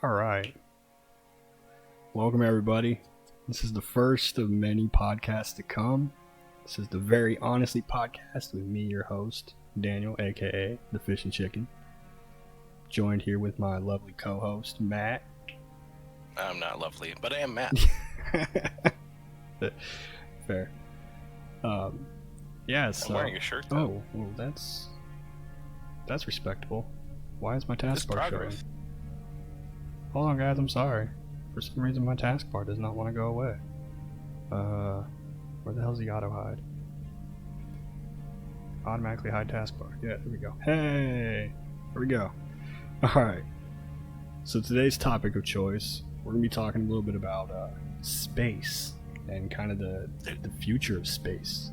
All right. Welcome, everybody. This is the first of many podcasts to come. This is the Very Honestly podcast with me, your host, Daniel, a.k.a. The Fish and Chicken. Joined here with my lovely co-host, Matt. I'm not lovely, but I am Matt. Fair. Yeah, so... I'm wearing a shirt, though. Oh, well, that's respectable. Why is my taskbar showing? Hold on, guys, I'm sorry. For some reason, my taskbar does not want to go away. Where the hell's the auto hide? Automatically hide taskbar. Yeah, there we go. Hey! There we go. Alright. So today's topic of choice, we're going to be talking a little bit about space and kind of the future of space.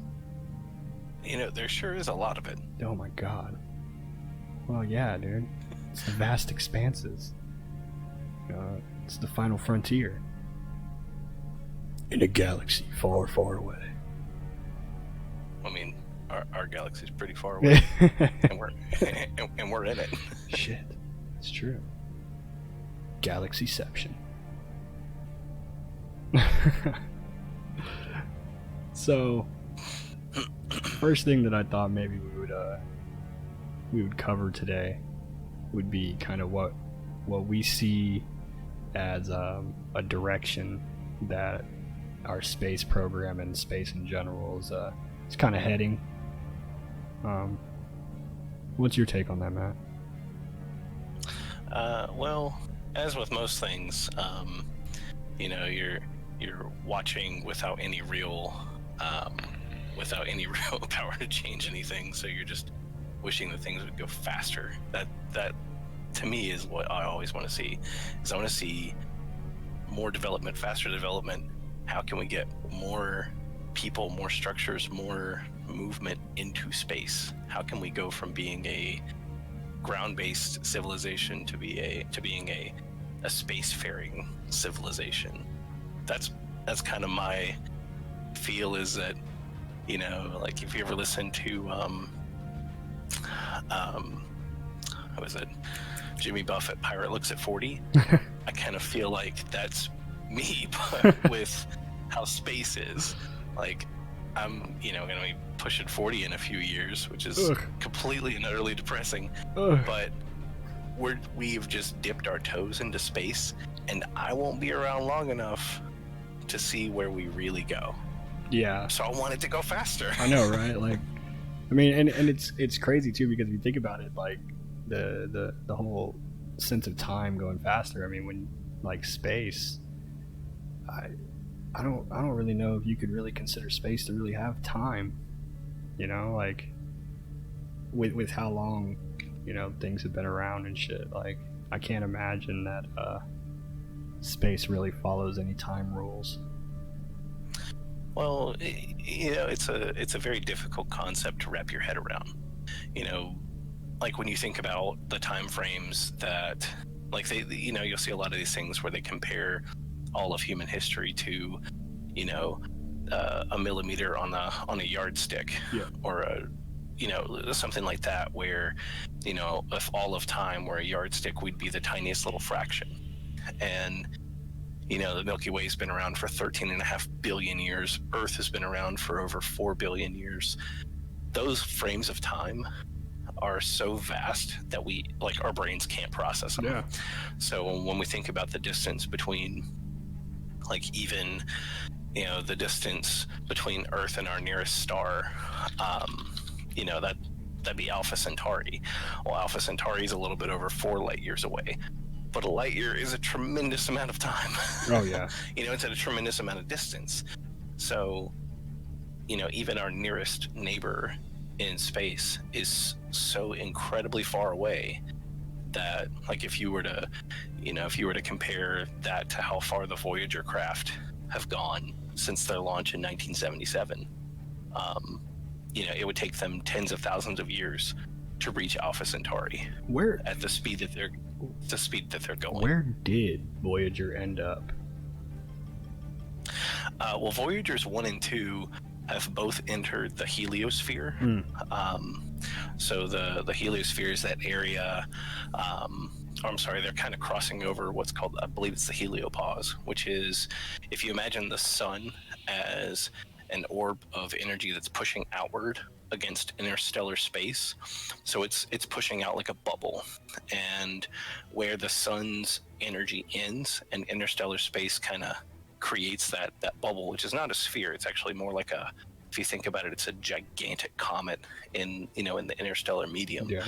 You know, there sure is a lot of it. Oh my god. Well, yeah, dude. It's the vast expanses. It's the final frontier. In a galaxy far, far away. I mean, our galaxy's pretty far away. and we're in it. Shit. It's true. Galaxyception. So, first thing that I thought maybe we would cover today would be kind of what we see as a direction that our space program and space in general is kind of heading. What's your take on that, Matt? Well, as with most things, you know, you're watching without any real power to change anything, so you're just wishing that things would go faster. That to me is what I always want to see. Is I want to see more development, faster development. How can we get more people, more structures, more movement into space? How can we go from being a ground-based civilization to being a spacefaring civilization? That's kind of my feel, is that, you know, like if you ever listen to what was it, Jimmy Buffett, Pirate Looks at 40. I kind of feel like that's me, but with how space is. Like, I'm, you know, gonna be pushing 40 in a few years, which is completely and utterly depressing. But we've just dipped our toes into space, and I won't be around long enough to see where we really go. Yeah. So I want it to go faster. I know, right? Like, I mean, and it's crazy too, because if you think about it, like the whole sense of time going faster. I mean, when like space, I don't really know if you could really consider space to really have time. You know, like with how long, you know, things have been around and shit. Like, I can't imagine that space really follows any time rules. Well, you know, it's a very difficult concept to wrap your head around. You know, like when you think about the time frames that, like, they, you know, you'll see a lot of these things where they compare all of human history to, you know, a millimeter on a yardstick, yeah, or a, you know, something like that, where, you know, if all of time were a yardstick, we'd be the tiniest little fraction. And, you know, the Milky Way's been around for 13.5 billion years. Earth has been around for over 4 billion years. Those frames of time are so vast that our brains can't process them. Yeah. So when we think about the distance between, like, even, you know, the distance between Earth and our nearest star, you know, that'd be Alpha Centauri. Well, Alpha Centauri is a little bit over 4 light years away. But a light year is a tremendous amount of time. Oh, yeah. You know, it's at a tremendous amount of distance. So, you know, even our nearest neighbor in space is so incredibly far away that, like, if you were to compare that to how far the Voyager craft have gone since their launch in 1977, you know, it would take them tens of thousands of years to reach Alpha Centauri. Where at the speed that they're going. Where did Voyager end up? Well, Voyagers 1 and 2 have both entered the heliosphere. So the heliosphere is that area. Or I'm sorry, they're kind of crossing over what's called, I believe it's the Heliopause, which is, if you imagine the sun as an orb of energy that's pushing outward against interstellar space. So it's pushing out like a bubble, and where the sun's energy ends and interstellar space kind of creates that bubble, which is not a sphere. It's actually more like a, if you think about it, it's a gigantic comet in the interstellar medium. Yeah.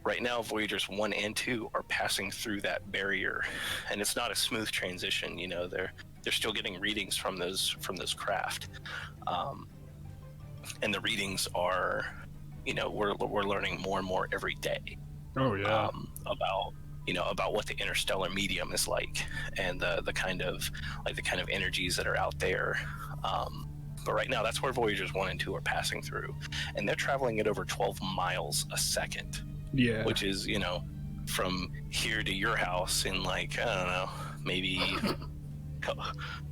Right now, Voyagers 1 and 2 are passing through that barrier, and it's not a smooth transition. They're still getting readings from those craft, and the readings are, we're learning more and more every day. Oh yeah. About what the interstellar medium is like, and the kind of energies that are out there. But right now, that's where Voyagers 1 and 2 are passing through, and they're traveling at over 12 miles a second. Yeah. Which is, from here to your house in like, I don't know,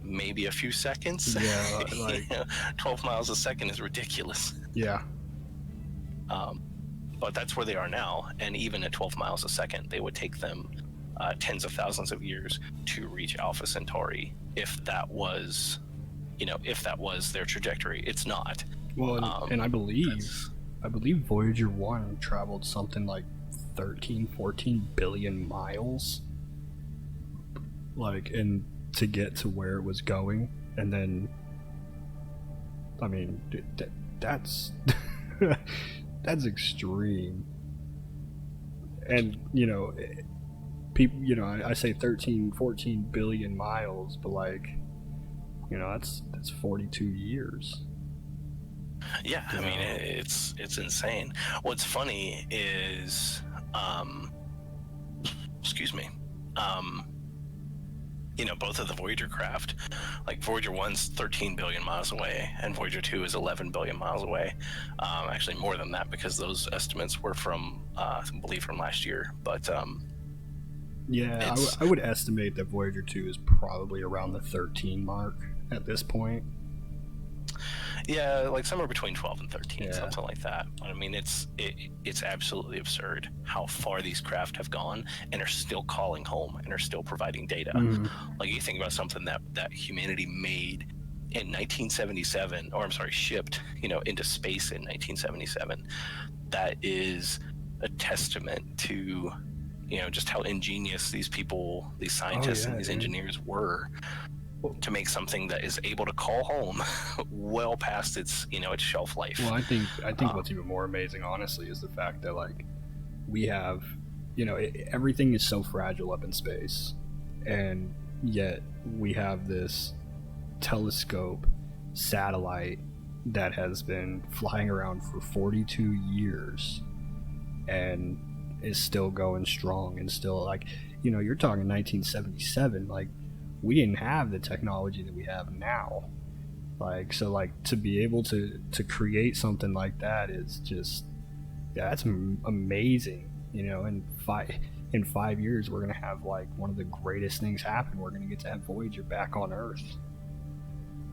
maybe a few seconds. Yeah, like 12 miles a second is ridiculous. Yeah. But that's where they are now, and even at 12 miles a second, they would take them tens of thousands of years to reach Alpha Centauri, if that was their trajectory. It's not. Well, and I believe Voyager 1 traveled something like 14 billion miles, like, and to get to where it was going. And then, I mean, that's that's extreme. And people, I say 14 billion miles, but like, that's 42 years. Yeah, I mean, it's insane. What's funny is, excuse me, both of the Voyager craft, like Voyager 1's 13 billion miles away, and Voyager 2 is 11 billion miles away. Actually, more than that, because those estimates were from, I believe, from last year. But yeah, I would estimate that Voyager 2 is probably around the 13 mark at this point. Yeah, like somewhere between 12 and 13, something like that. But I mean, it's absolutely absurd how far these craft have gone and are still calling home and are still providing data. Like, you think about something that humanity made in 1977, or I'm sorry, shipped, into space in 1977. That is a testament to, just how ingenious these people, these scientists and these engineers were, to make something that is able to call home well past its shelf life. Well, I think what's even more amazing, honestly, is the fact that, like, we have, everything is so fragile up in space, and yet we have this telescope satellite that has been flying around for 42 years and is still going strong, and still, like, you're talking 1977, like, we didn't have the technology that we have now. Like, so, like, to be able to create something like that is just, that's amazing. In 5 years, we're gonna have, like, one of the greatest things happen. We're gonna get to have Voyager back on Earth.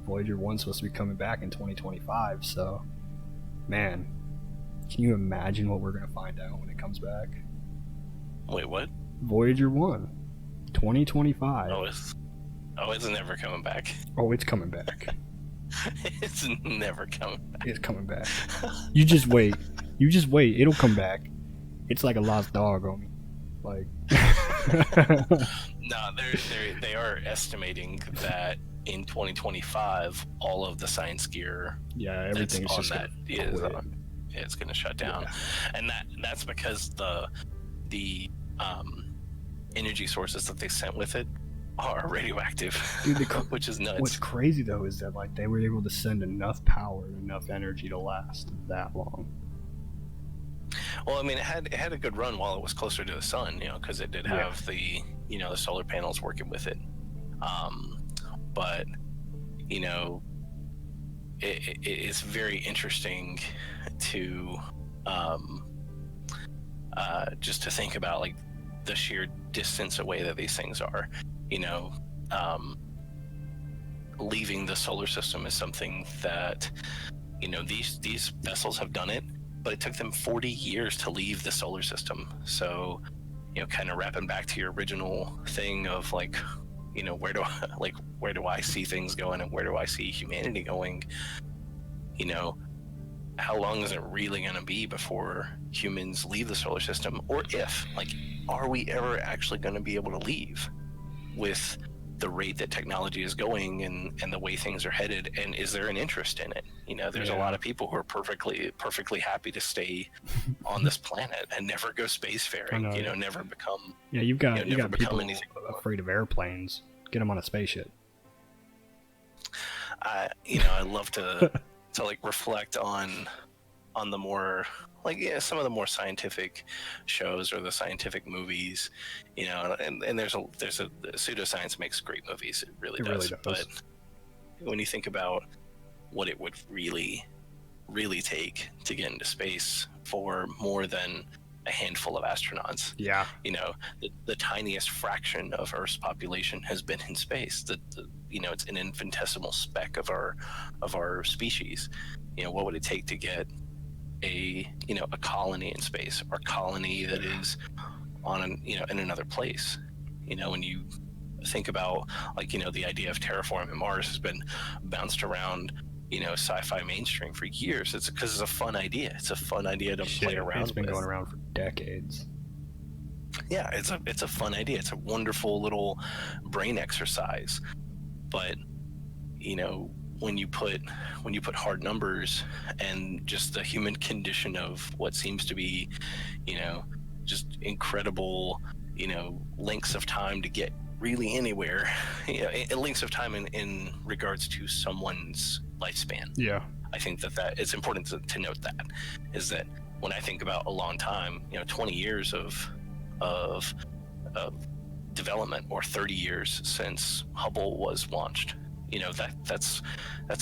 Voyager 1's supposed to be coming back in 2025, so, man, can you imagine what we're gonna find out when it comes back? Wait, what? Voyager 1, 2025. Oh, it's never coming back. Oh, it's coming back. It's never coming back. It's coming back. You just wait. It'll come back. It's like a lost dog, homie. Like. No, they are estimating that in 2025 all of the science gear. Yeah, everything's on just that is it's going to shut down, and that's because the energy sources that they sent with it are radioactive. Dude, which is nuts. What's crazy though is that, like, they were able to send enough power and enough energy to last that long. Well, I mean, it had a good run while it was closer to the sun, because it did have the the solar panels working with it. But it's very interesting to just to think about, like, the sheer distance away that these things are. Leaving the solar system is something that these vessels have done it, but it took them 40 years to leave the solar system. So, kind of wrapping back to your original thing of like, where do I see things going, and where do I see humanity going? How long is it really going to be before humans leave the solar system? Or if, are we ever actually going to be able to leave with the rate that technology is going and the way things are headed? And is there an interest in it? There's a lot of people who are perfectly happy to stay on this planet and never go spacefaring, never become... Yeah, you've got people afraid of airplanes. Get them on a spaceship. I love to reflect on the more some of the more scientific shows or the scientific movies, and there's a pseudoscience makes great movies. It really does. But when you think about what it would really take to get into space for more than a handful of astronauts, the tiniest fraction of Earth's population has been in space. It's an infinitesimal speck of our species. What would it take to get a colony in space, or a colony that is on in another place? When you think about the idea of terraforming Mars has been bounced around sci-fi mainstream for years. It's because it's a fun idea. It's a fun idea to play around with. It's been going around for decades. Yeah, it's a fun idea. It's a wonderful little brain exercise. But when you put hard numbers and just the human condition of what seems to be just incredible lengths of time to get really anywhere, lengths of time in regards to someone's lifespan. Yeah, I think that it's important to note that is that when I think about a long time, 20 years of development, or 30 years since Hubble was launched, that's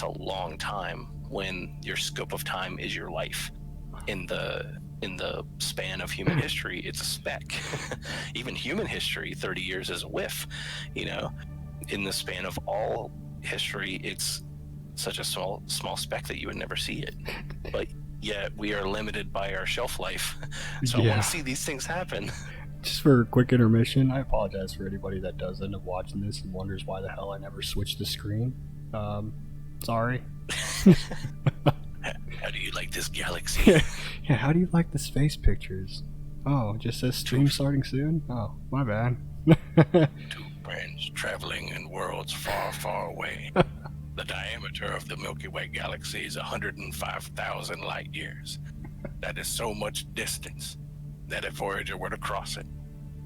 a long time when your scope of time is your life. In the span of human history, it's a speck. Even human history, 30 years is a whiff. In the span of all history, it's such a small speck that you would never see it. But yet we are limited by our shelf life. So I want to see these things happen. Just for a quick intermission, I apologize for anybody that does end up watching this and wonders why the hell I never switched the screen. Sorry. How do you like this galaxy? Yeah, how do you like the space pictures? Oh, it just says stream starting soon? Oh, my bad. Two friends traveling in worlds far, far away. The diameter of the Milky Way galaxy is 105,000 light years. That is so much distance that if Voyager were to cross it,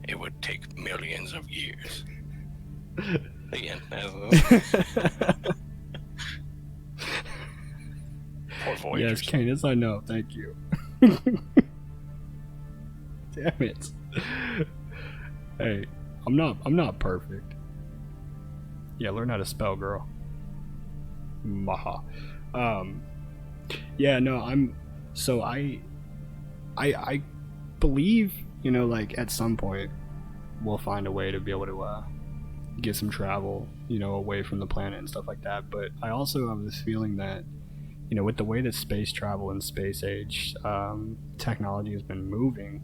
it would take millions of years. Again, poor Voyager. Yes, Canis, I know. Thank you. Damn it. Hey, I'm not perfect. Yeah, learn how to spell, girl. Maha. Yeah, no, I believe, at some point we'll find a way to be able to get some travel, away from the planet and stuff like that. But I also have this feeling that, with the way that space travel and space age technology has been moving,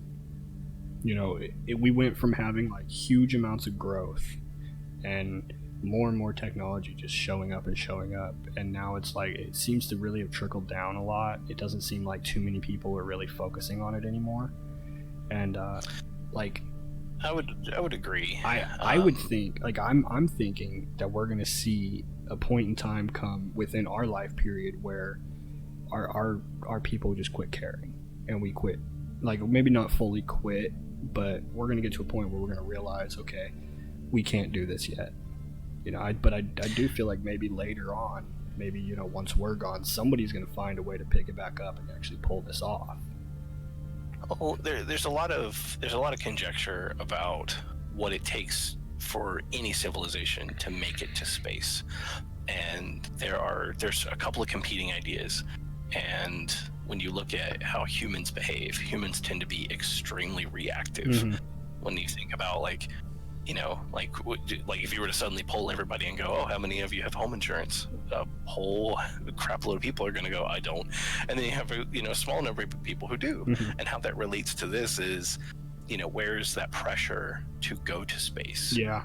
we went from having huge amounts of growth and more technology just showing up, and now it's it seems to really have trickled down a lot. It doesn't seem like too many people are really focusing on it anymore. And I would agree. I would think I'm thinking that we're gonna see a point in time come within our life period where our people just quit caring, and we quit, maybe not fully quit, but we're gonna get to a point where we're gonna realize, okay, we can't do this yet. But I do feel like maybe later on, once we're gone, somebody's gonna find a way to pick it back up and actually pull this off. Oh, there's a lot of conjecture about what it takes for any civilization to make it to space, and there's a couple of competing ideas. And when you look at how humans behave, humans tend to be extremely reactive. Mm-hmm. When you think about like if you were to suddenly poll everybody and go, oh, how many of you have home insurance? A whole crap load of people are going to go, I don't. And then you have a small number of people who do. And how that relates to this is, where's that pressure to go to space? Yeah.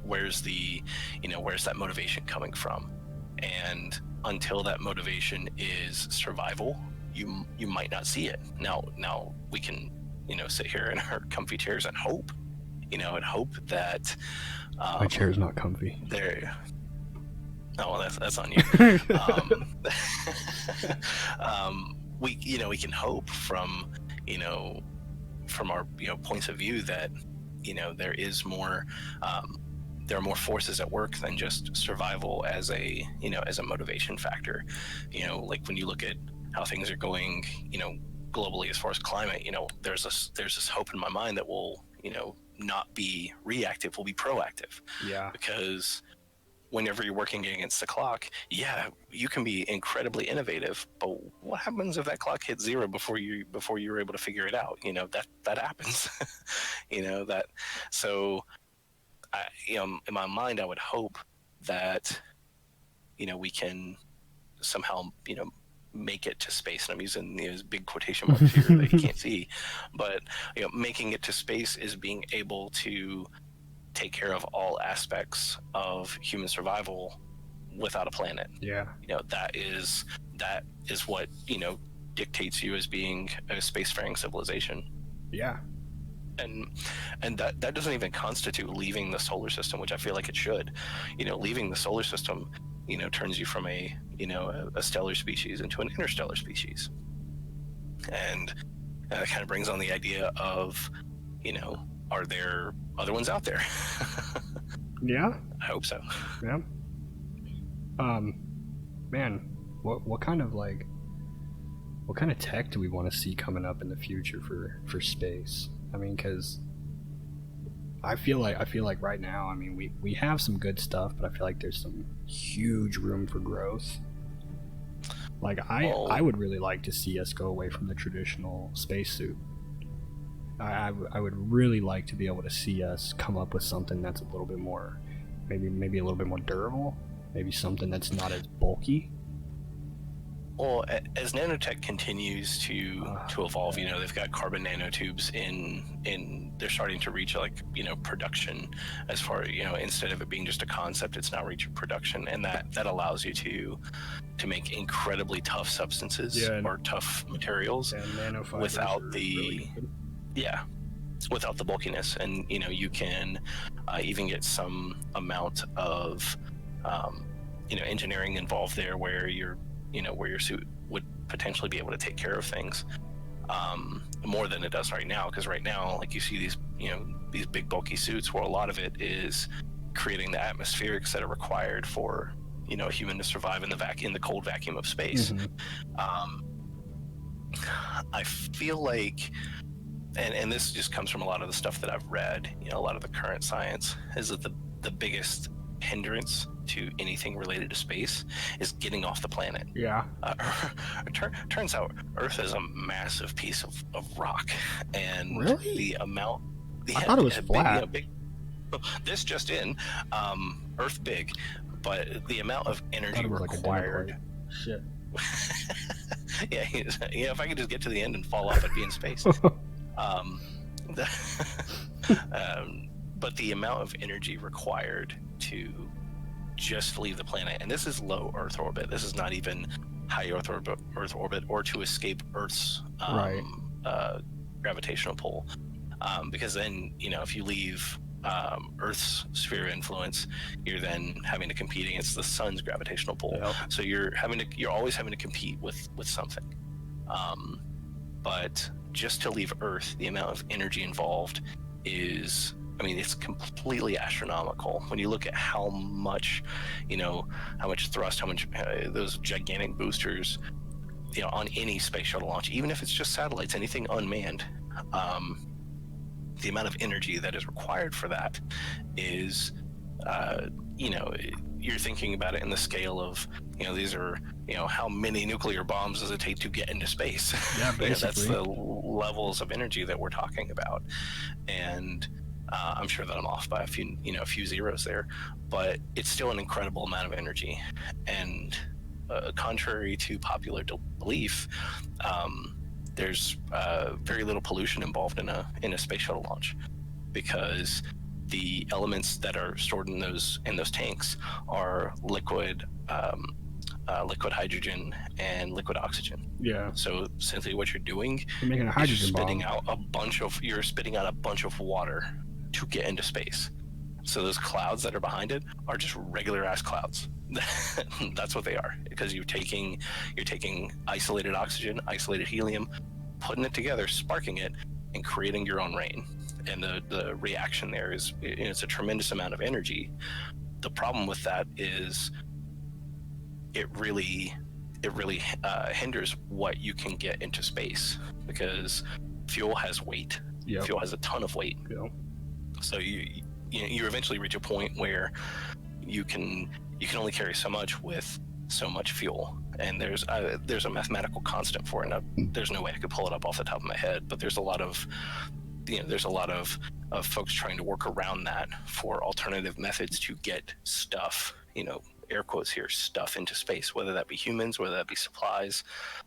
Where's that motivation coming from? And until that motivation is survival, you might not see it. Now we can sit here in our comfy chairs and hope that my chair's not comfy. There. Oh, well, that's on you. We can hope from our points of view that there is more. There are more forces at work than just survival as a motivation factor. Like when you look at how things are going, globally as far as climate, there's this hope in my mind that we'll not be reactive, we'll be proactive. Yeah. Because whenever you're working against the clock, you can be incredibly innovative, but what happens if that clock hits zero before you're able to figure it out? That happens. So in my mind, I would hope that we can somehow make it to space, and I'm using these big quotation marks here that you can't see, but making it to space is being able to take care of all aspects of human survival without a planet. Yeah. That is what dictates you as being a spacefaring civilization. Yeah. And that doesn't even constitute leaving the solar system, which I feel like it should. Leaving the solar system turns you from a stellar species into an interstellar species, and that kind of brings on the idea of are there other ones out there? Yeah, I hope so. Yeah. Man, what kind of tech do we want to see coming up in the future for space? I mean, because I feel like right now, I mean, we have some good stuff, but I feel like there's some huge room for growth. Like I would really like to see us go away from the traditional spacesuit. I would really like to be able to see us come up with something that's a little bit more, maybe a little bit more durable, maybe something that's not as bulky. Well, as nanotech continues to evolve, they've got carbon nanotubes in they're starting to reach production, as far instead of it being just a concept, it's now reaching production, and that allows you to make incredibly tough substances or tough materials without the without the bulkiness, and you can even get some amount of engineering involved there where your suit would potentially be able to take care of things more than it does right now. Because right now, like, you see these big bulky suits where a lot of it is creating the atmospherics that are required for a human to survive in the cold vacuum of space. I feel like, and this just comes from a lot of the stuff that I've read, a lot of the current science, is that the biggest hindrance to anything related to space is getting off the planet. Yeah. Turns out Earth is a massive piece of rock, and really? the amount. I thought it was flat. Big, this just in, Earth big, but the amount of energy required. Shit. Yeah, if I could just get to the end and fall off, I'd be in space. But the amount of energy required to just leave the planet, and this is low Earth orbit. This is not even high Earth orbit, or to escape Earth's gravitational pull. Because then, if you leave Earth's sphere of influence, you're then having to compete against the sun's gravitational pull. Yep. So you're always having to compete with something. But just to leave Earth, the amount of energy involved is, it's completely astronomical. When you look at how much thrust, how much those gigantic boosters, on any space shuttle launch, even if it's just satellites, anything unmanned, the amount of energy that is required for that is, you're thinking about it in the scale of, these are, how many nuclear bombs does it take to get into space? Yeah, basically. That's the levels of energy that we're talking about. And I'm sure that I'm off by a few zeros there, but it's still an incredible amount of energy. And contrary to popular belief, there's very little pollution involved in a space shuttle launch, because the elements that are stored in those tanks are liquid hydrogen and liquid oxygen. Yeah. So essentially, what you're doing You're making a is hydrogen you're spitting out a bunch of water to get into space. So those clouds that are behind it are just regular ass clouds. That's what they are, because you're taking isolated oxygen, isolated helium, putting it together, sparking it, and creating your own rain. And the reaction there is, it's a tremendous amount of energy. The problem with that is it really hinders what you can get into space, because fuel has weight. Yep. Fuel has a ton of weight. Yep. So you eventually reach a point where you can only carry so much with so much fuel, and there's a mathematical constant for it. Now, there's no way I could pull it up off the top of my head, but there's a lot of folks trying to work around that for alternative methods to get stuff, air quotes here, stuff into space, whether that be humans, whether that be supplies.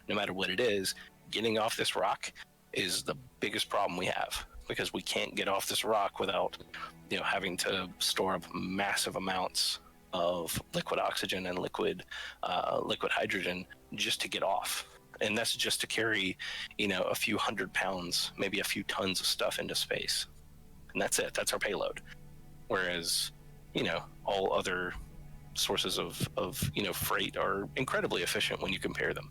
No matter what it is, getting off this rock is the biggest problem we have, because we can't get off this rock without having to store up massive amounts of liquid oxygen and liquid hydrogen just to get off. And that's just to carry a few 100 pounds, maybe a few tons of stuff into space, and that's it. That's our payload. Whereas all other sources of freight are incredibly efficient when you compare them.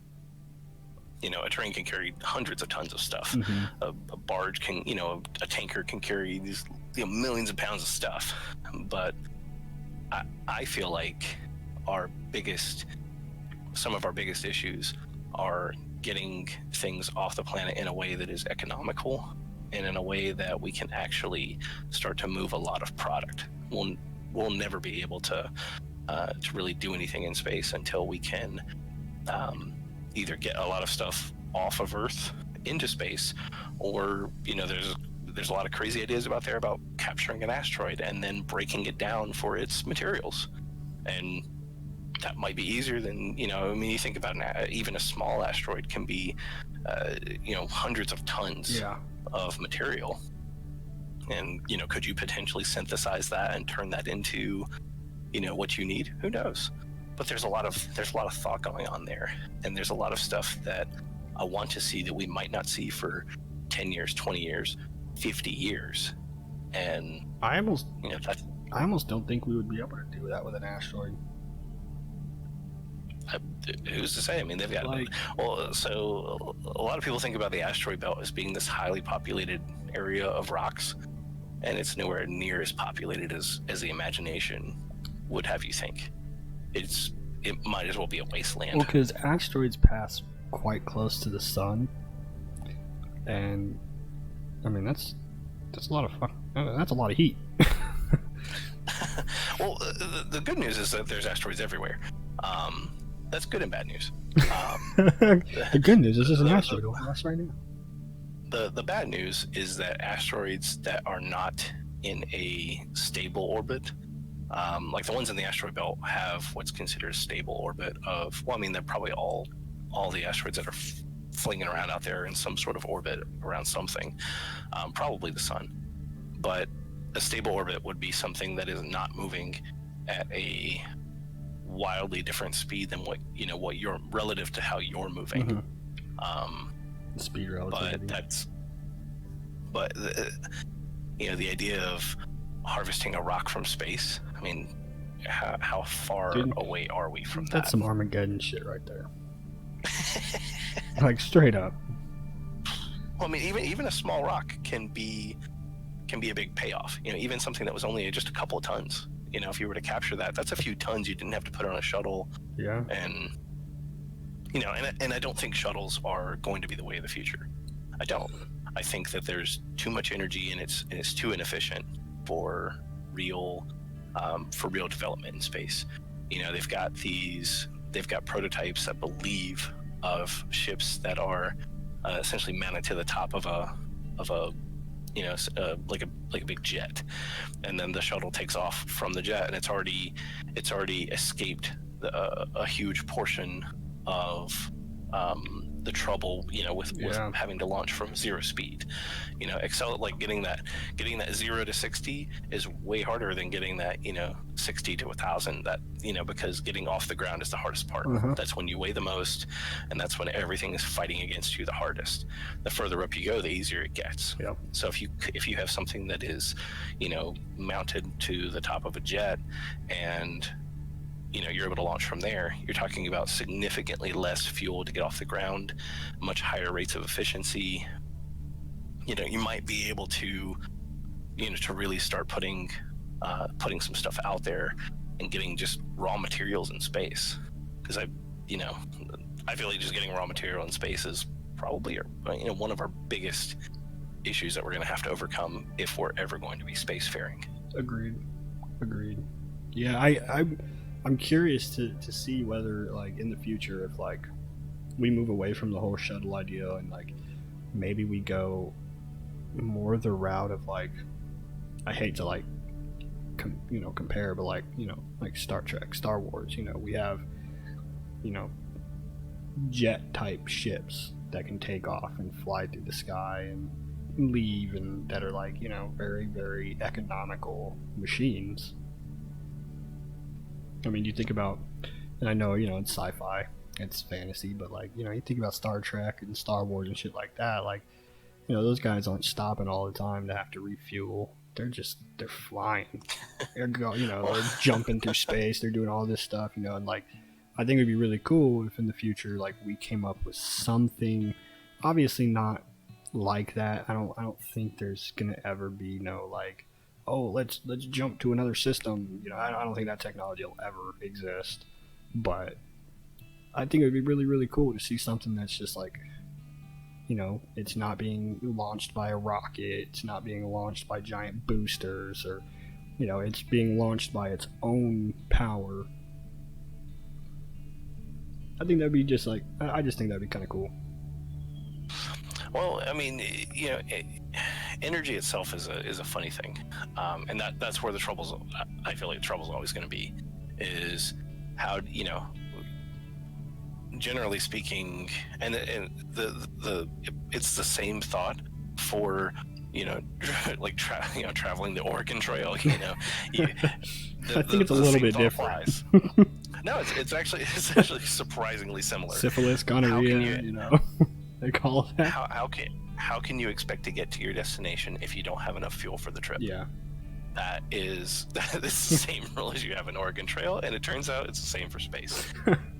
A train can carry hundreds of tons of stuff. Mm-hmm. A barge can, a tanker can carry these millions of pounds of stuff. But I feel like some of our biggest issues are getting things off the planet in a way that is economical, and in a way that we can actually start to move a lot of product. We'll never be able to really do anything in space until we can either get a lot of stuff off of Earth into space, or there's a lot of crazy ideas out there about capturing an asteroid and then breaking it down for its materials, and that might be easier than you think about even a small asteroid can be hundreds of tons of material, and could you potentially synthesize that and turn that into what you need? Who knows? But there's a lot of thought going on there, and there's a lot of stuff that I want to see that we might not see for 10 years, 20 years, 50 years. And I almost don't think we would be able to do that with an asteroid. Who's to say? I mean, they've got so a lot of people think about the asteroid belt as being this highly populated area of rocks, and it's nowhere near as populated as the imagination would have you think. It might as well be a wasteland. Well, because asteroids pass quite close to the sun, and I mean that's a lot of heat. Well, the good news is that there's asteroids everywhere. That's good and bad news. The good news is there's an asteroid over us right now. The bad news is that asteroids that are not in a stable orbit, like the ones in the asteroid belt, have what's considered a stable orbit of, well, I mean, they're probably all the asteroids that are flinging around out there in some sort of orbit around something, probably the sun. But a stable orbit would be something that is not moving at a wildly different speed than what you're relative to how you're moving. Mm-hmm. Speed relativity. But the idea of harvesting a rock from space, I mean, how far away are we from that? That's some Armageddon shit right there. Like, straight up. Well, I mean, even a small rock can be a big payoff. Even something that was only just a couple of tons. If you were to capture that, that's a few tons you didn't have to put on a shuttle. Yeah. And and I don't think shuttles are going to be the way of the future. I don't. I think that there's too much energy and it's too inefficient for real development in space. They've got prototypes, I believe, of ships that are essentially mounted to the top of a like a big jet, and then the shuttle takes off from the jet, and it's already escaped a huge portion of the trouble, with having to launch from zero speed. Like getting that 0 to 60 is way harder than getting that 60 to 1,000. That because getting off the ground is the hardest part. That's when you weigh the most, and that's when everything is fighting against you the hardest. The further up you go, the easier it gets. Yep. So if you have something that is mounted to the top of a jet, and you're able to launch from there, you're talking about significantly less fuel to get off the ground, much higher rates of efficiency. You might be able to to really start putting some stuff out there and getting just raw materials in space, because I feel like just getting raw material in space is probably one of our biggest issues that we're going to have to overcome if we're ever going to be spacefaring. Agreed. Yeah, I'm curious to see whether, like, in the future, if like we move away from the whole shuttle idea, and like maybe we go more the route of, like, I hate to like compare, but like like Star Trek, Star Wars, we have jet type ships that can take off and fly through the sky and leave, and that are like very, very economical machines. I mean, you think about, and I know it's sci-fi, it's fantasy, but like you think about Star Trek and Star Wars and shit like that, like those guys aren't stopping all the time to have to refuel. They're flying. They're they're jumping through space. They're doing all this stuff, and like I think it'd be really cool if in the future, like, we came up with something, obviously not like that. I don't think there's gonna ever be like, oh, let's jump to another system. I don't think that technology will ever exist. But I think it would be really, really cool to see something that's just like, it's not being launched by a rocket, it's not being launched by giant boosters, or it's being launched by its own power. I think that'd be just like, I just think that'd be kind of cool. Well, I mean, energy itself is a funny thing, and that's where the troubles. I feel like the trouble's always going to be, is how generally speaking, and it's the same thought for like traveling the Oregon Trail. I think it's a little bit different. No, it's actually surprisingly similar. Syphilis, gonorrhea, they call it that. How can you expect to get to your destination if you don't have enough fuel for the trip? Yeah. That is the same rule as you have an Oregon Trail, and it turns out it's the same for space.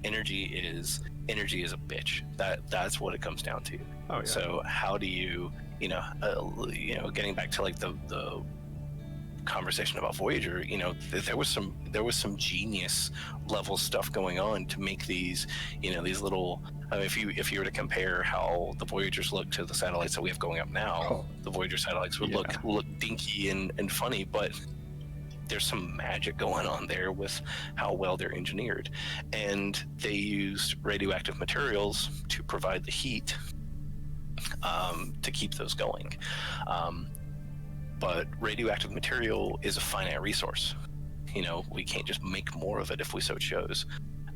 Energy is a bitch. That's what it comes down to. Oh, yeah. So how do you getting back to like the conversation about Voyager, there was some genius level stuff going on to make these these little, if you were to compare how the Voyagers look to the satellites that we have going up now, the Voyager satellites would look dinky and funny, but there's some magic going on there with how well they're engineered, and they used radioactive materials to provide the heat to keep those going. But radioactive material is a finite resource. We can't just make more of it if we so chose.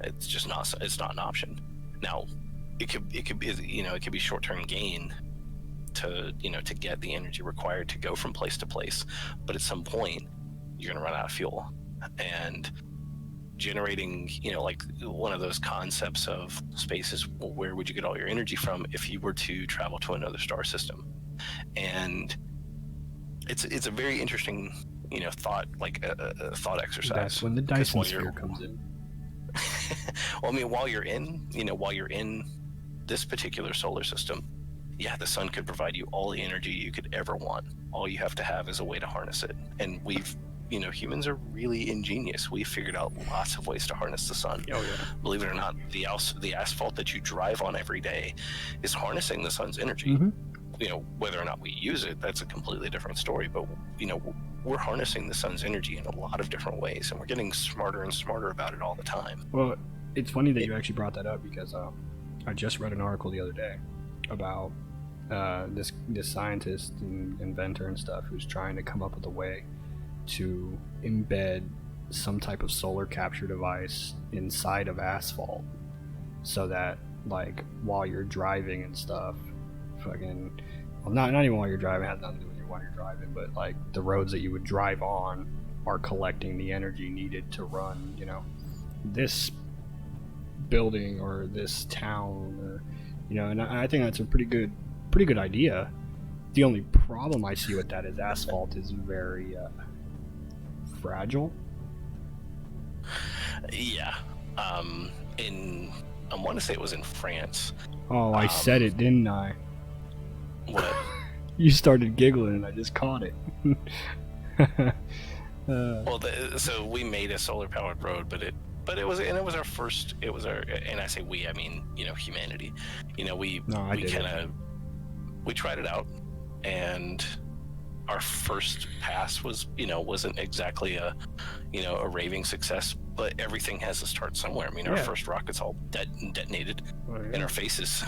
It's just not. It's not an option. Now, it could be short-term gain to get the energy required to go from place to place. But at some point, you're going to run out of fuel, and generating like one of those concepts of space is, well, where would you get all your energy from if you were to travel to another star system? And it's a very interesting thought, like a thought exercise. That's when the Dyson sphere comes in. Well, I mean, while you're in this particular solar system, yeah, the sun could provide you all the energy you could ever want. All you have to have is a way to harness it. And humans are really ingenious. We've figured out lots of ways to harness the sun. Oh, yeah. Believe it or not, the asphalt that you drive on every day is harnessing the sun's energy. Mm-hmm. Whether or not we use it, that's a completely different story. But we're harnessing the sun's energy in a lot of different ways, and we're getting smarter and smarter about it all the time. Well, it's funny that you actually brought that up, because I just read an article the other day about this scientist and inventor and stuff who's trying to come up with a way to embed some type of solar capture device inside of asphalt, so that like while you're driving and stuff, fucking, well, not even while you're driving, it has nothing to do with while you're driving, but like the roads that you would drive on are collecting the energy needed to run, you know, this building or this town, or you know, and I think that's a pretty good idea. The only problem I see with that is asphalt is very fragile. Yeah. I want to say it was in France. Oh, I said it, didn't I? What? You started giggling and I just caught it. Well, so we made a solar powered road, but it was our first. It was our, and I say we, I mean, you know, humanity. You know, we tried it out, and our first pass was, you know, wasn't exactly a raving success, but everything has to start somewhere. I mean, our first rocket's all detonated in our faces. So,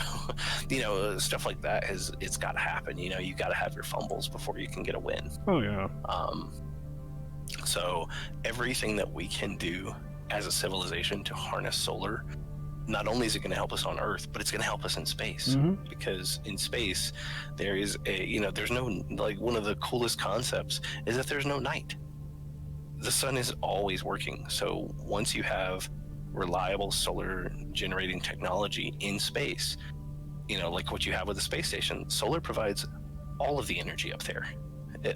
you know, stuff like that it's got to happen. You know, you got to have your fumbles before you can get a win. Oh yeah. So everything that we can do as a civilization to harness solar, not only is it going to help us on Earth, but it's going to help us in space. Mm-hmm. Because in space, there is there's no, like, one of the coolest concepts is that there's no night. The sun is always working. So once you have reliable solar generating technology in space, you know, like what you have with the space station, solar provides all of the energy up there.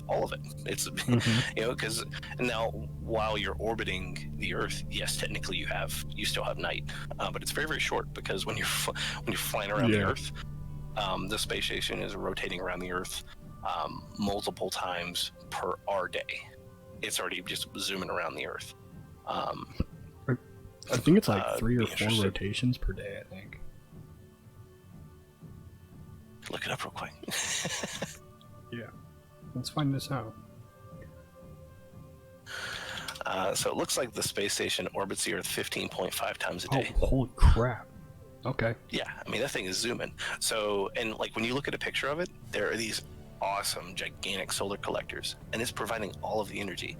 All of it. It's you know, because now while you're orbiting the Earth, yes, technically you still have night, but it's very, very short, because when you're flying around the Earth, the space station is rotating around the Earth multiple times per our day. It's already just zooming around the Earth. I think it's like 3 or 4 rotations per day, I think. Look it up real quick. Yeah. Let's find this out. So it looks like the space station orbits the Earth 15.5 times a day. Oh, holy crap. Okay. Yeah, I mean, that thing is zooming. So, and like when you look at a picture of it, there are these awesome, gigantic solar collectors, and it's providing all of the energy.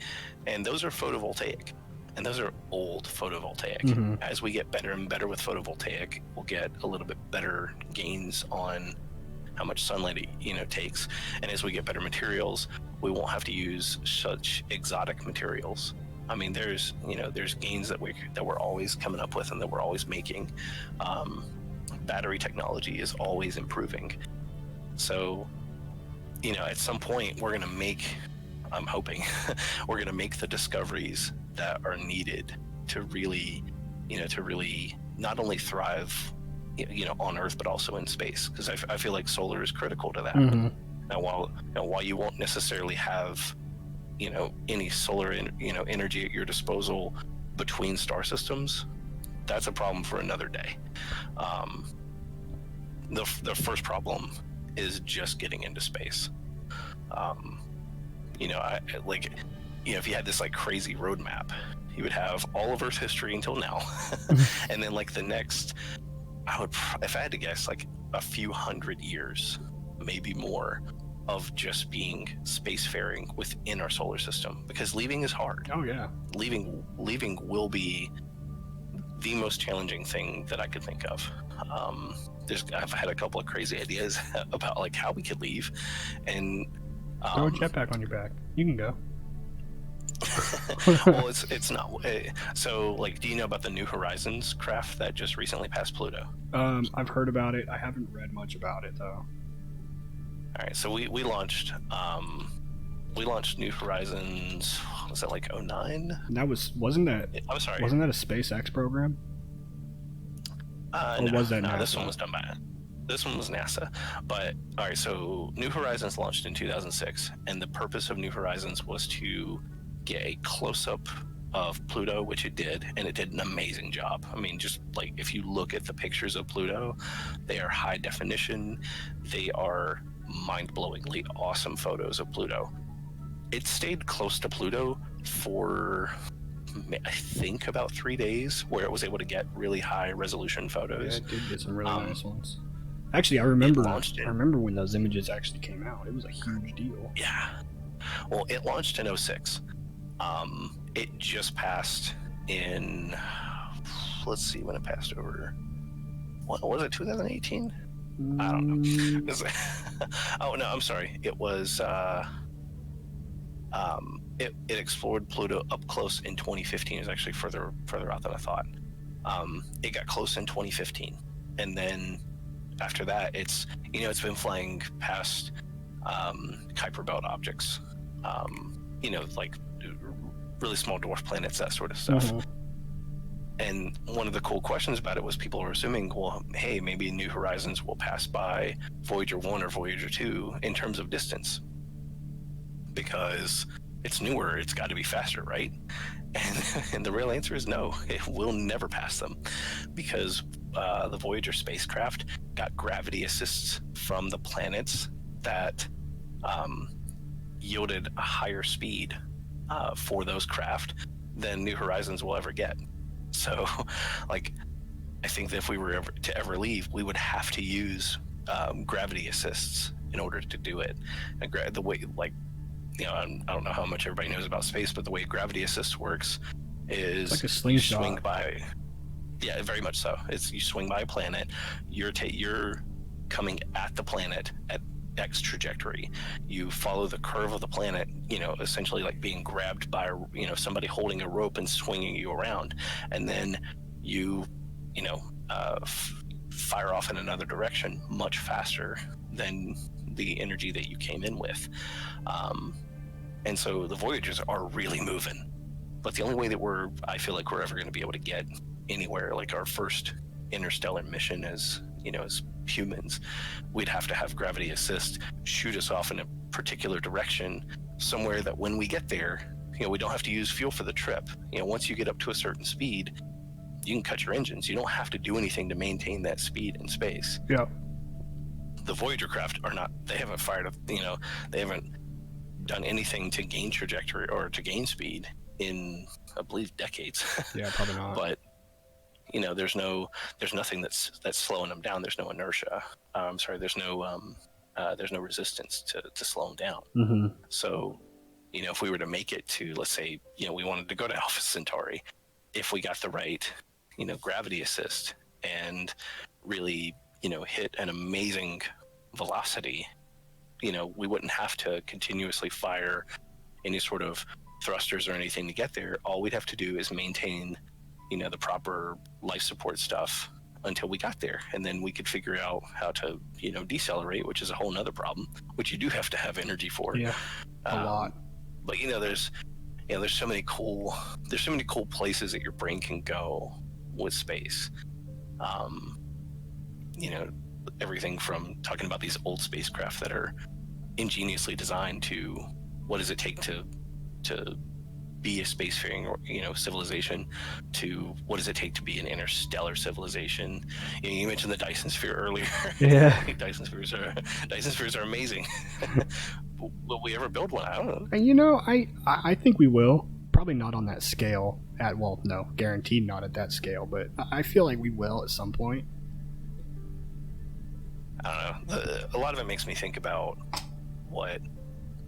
And those are photovoltaic, and those are old photovoltaic. Mm-hmm. As we get better and better with photovoltaic, we'll get a little bit better gains on how much sunlight it, you know, takes. And as we get better materials, we won't have to use such exotic materials. I mean, there's gains that we're always coming up with and that we're always making. Battery technology is always improving. So, you know, at some point we're going to make, I'm hoping, we're going to make the discoveries that are needed to really not only thrive, you know, on Earth, but also in space, because I feel like solar is critical to that. Mm-hmm. Now, while you won't necessarily have, you know, any solar energy at your disposal between star systems, that's a problem for another day. The first problem is just getting into space. You know, if you had this like crazy roadmap, you would have all of Earth history until now, and then like the next, if I had to guess, like a few hundred years, maybe more, of just being spacefaring within our solar system, because leaving is hard. Oh yeah. Leaving will be the most challenging thing that I could think of. I've had a couple of crazy ideas about like how we could leave, and throw a jetpack on your back. You can go. Well, it's not. So, like, do you know about the New Horizons craft that just recently passed Pluto? I've heard about it. I haven't read much about it though. All right, so we launched New Horizons. Was that like 09? Wasn't that? I'm sorry. Wasn't that a SpaceX program? Or no, was that NASA? This one was done by. This one was NASA. But all right, so New Horizons launched in 2006, and the purpose of New Horizons was to get a close-up of Pluto, which it did, and it did an amazing job. I mean, just like if you look at the pictures of Pluto, they are high definition. They are mind-blowingly awesome photos of Pluto. It stayed close to Pluto for, I think, about 3 days, where it was able to get really high resolution photos. Yeah, it did get some really nice ones. Actually, I It remember. launched I remember when those images actually came out. It was a huge deal. Yeah. Well, it launched in 06. It just passed in, let's see when it passed over. What was it, 2018? I don't know. Oh, no, I'm sorry. It was, it explored Pluto up close in 2015. It was actually further out than I thought. It got close in 2015. And then after that, it's been flying past Kuiper Belt objects, like really small dwarf planets, that sort of stuff. Mm-hmm. And one of the cool questions about it was people were assuming, well, hey, maybe New Horizons will pass by Voyager 1 or Voyager 2 in terms of distance. Because it's newer, it's got to be faster, right? And the real answer is no, it will never pass them. Because the Voyager spacecraft got gravity assists from the planets that yielded a higher speed for those craft than New Horizons will ever get. So, like, I think that if we were to ever leave, we would have to use gravity assists in order to do it. And the way, like, I don't know how much everybody knows about space, but the way gravity assist works is like a slingshot. You swing by. Yeah, very much so. It's you swing by a planet, you're coming at the planet at X trajectory. You follow the curve of the planet, essentially like being grabbed by, somebody holding a rope and swinging you around, and then you, fire off in another direction much faster than the energy that you came in with. And so the Voyagers are really moving, but the only way that I feel like we're ever going to be able to get anywhere, like our first interstellar mission as humans, we'd have to have gravity assist shoot us off in a particular direction somewhere that when we get there, we don't have to use fuel for the trip. Once you get up to a certain speed, you can cut your engines. You don't have to do anything to maintain that speed in space. Yeah. The Voyager craft they haven't fired up, they haven't done anything to gain trajectory or to gain speed in, I believe, decades. Yeah, probably not. But there's nothing that's slowing them down. There's no inertia. There's no resistance to slow them down. Mm-hmm. So, if we were to make it to, let's say, we wanted to go to Alpha Centauri, if we got the right, gravity assist and really, hit an amazing velocity, we wouldn't have to continuously fire any sort of thrusters or anything to get there. All we'd have to do is maintain the proper life support stuff until we got there, and then we could figure out how to decelerate, which is a whole nother problem, which you do have to have energy for. Yeah, a lot. But there's so many cool places that your brain can go with space. Everything from talking about these old spacecraft that are ingeniously designed to what does it take to be a spacefaring civilization, to what does it take to be an interstellar civilization. You mentioned the Dyson sphere earlier. Yeah. Dyson spheres are amazing. Will we ever build one? I don't know. And I think we will. Probably not on that scale. No, guaranteed not at that scale, but I feel like we will at some point. I don't know. A lot of it makes me think about what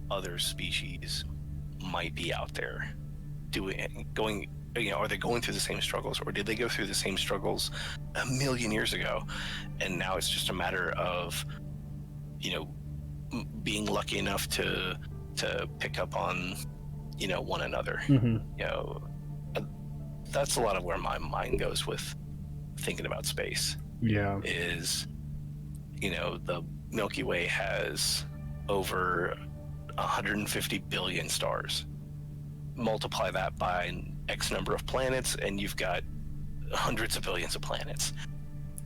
other species might be out there doing. Are they going through the same struggles, or did they go through the same struggles a million years ago, and now it's just a matter of being lucky enough to pick up on one another. Mm-hmm. That's a lot of where my mind goes with thinking about space. Yeah. Is the Milky Way has over 150 billion stars. Multiply that by X number of planets, and you've got hundreds of billions of planets.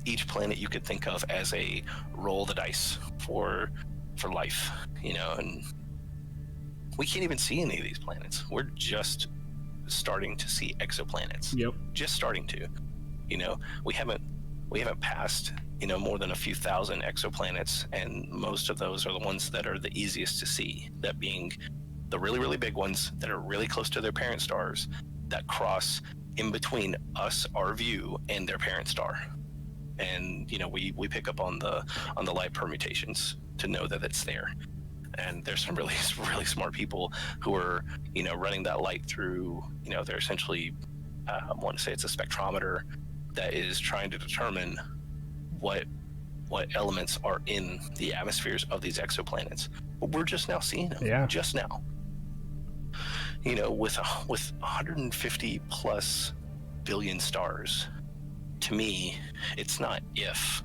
Each planet you could think of as a roll the dice for life, and we can't even see any of these planets. We're just starting to see exoplanets. Yep. Just starting to. We haven't passed more than a few thousand exoplanets, and most of those are the ones that are the easiest to see, that being the really, really big ones that are really close to their parent stars that cross in between us, our view, and their parent star. and we pick up on the light permutations to know that it's there. And there's some really really smart people who are running that light through. They're essentially, I want to say it's a spectrometer that is trying to determine what elements are in the atmospheres of these exoplanets. But we're just now seeing them. Yeah. Just now. With 150 plus billion stars, to me, it's not if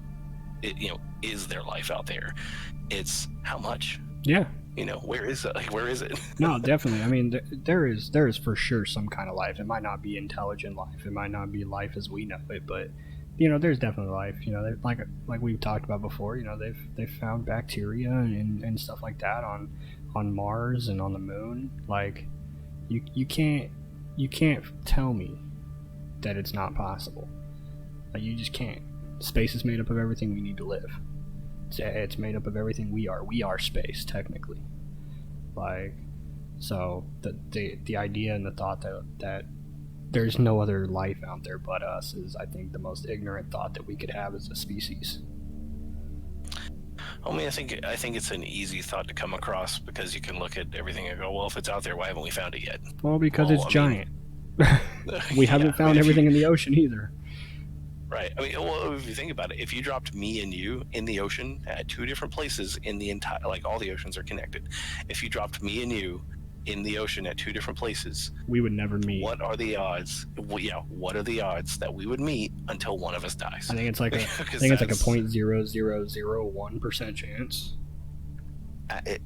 is there life out there. It's how much. Yeah. Where is it? Where is it? No, definitely. I mean, there is for sure some kind of life. It might not be intelligent life. It might not be life as we know it, but there's definitely life. Like we've talked about before. They've found bacteria and stuff like that on Mars and on the moon. Like, you can't tell me that it's not possible. Like, you just can't. Space is made up of everything we need to live. It's made up of everything we are. We are space, technically. Like, so the idea and the thought that there's no other life out there but us is, I think, the most ignorant thought that we could have as a species. I mean, I think it's an easy thought to come across, because you can look at everything and go, well, if it's out there, why haven't we found it yet? Well, because it's giant. We haven't found everything in the ocean either. Right. I mean, well, if you think about it, if you dropped me and you in the ocean at two different places in the entire, like, all the oceans are connected. If you dropped me and you in the ocean at two different places, we would never meet. What are the odds? Well, yeah, what are the odds that we would meet until one of us dies? I think it's like a 0.0001% chance.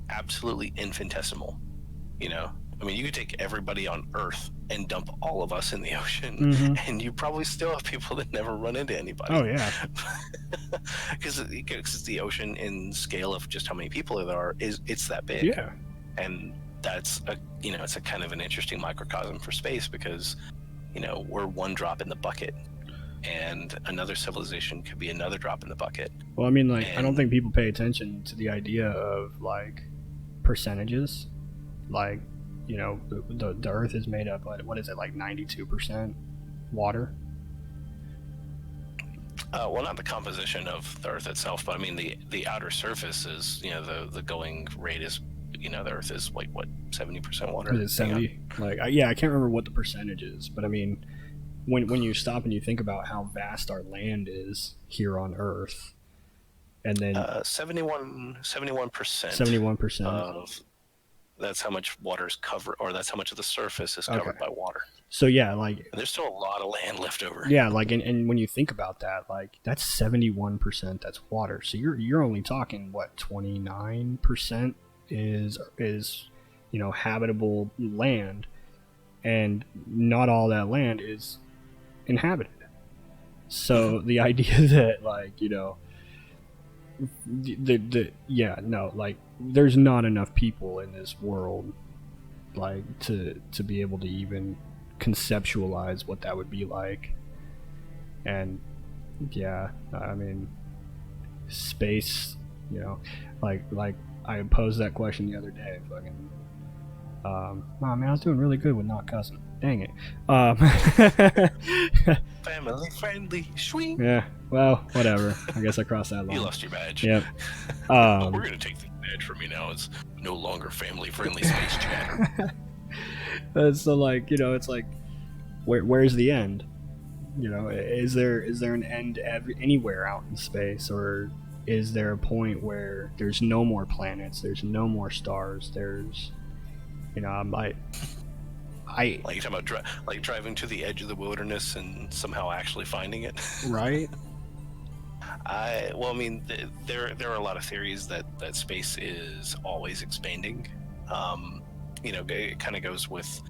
Absolutely infinitesimal. I mean, you could take everybody on Earth and dump all of us in the ocean, and you probably still have people that never run into anybody. Oh, yeah. Because the ocean, in scale of just how many people there are, it's that big. Yeah. And that's it's a kind of an interesting microcosm for space, because we're one drop in the bucket, and another civilization could be another drop in the bucket. Well, I mean, I don't think people pay attention to the idea of, like, percentages. Like, the Earth is made up, what is it, like 92% water? Well, not the composition of the Earth itself, but I mean the outer surface is, the going rate is, the Earth is like, what, 70% water? Is it 70? Like, I can't remember what the percentage is, but I mean, when you stop and you think about how vast our land is here on Earth, and then 71%. 71% of that's how much water is covered, or that's how much of the surface is covered by water. So yeah, like, and there's still a lot of land left over. Yeah, like, and when you think about that, like, that's 71% that's water. So you're only talking, what, 29% is habitable land, and not all that land is inhabited. So the idea that, like, there's not enough people in this world, like, to be able to even conceptualize what that would be like. And yeah, I mean, space, like I posed that question the other day. Fucking, oh man, I was doing really good with not cussing. Dang it. Family friendly, sweet. Yeah. Well, whatever. I guess I crossed that line. You lost your badge. Yep. We're gonna take the badge from you now. It's no longer family friendly space chatter. So, like, it's like, where's the end? Is there an end anywhere out in space, or is there a point where there's no more planets, there's no more stars, there's, like you're talking about driving to the edge of the wilderness and somehow actually finding it, right? Well, I mean, there are a lot of theories that space is always expanding. It kind of goes with,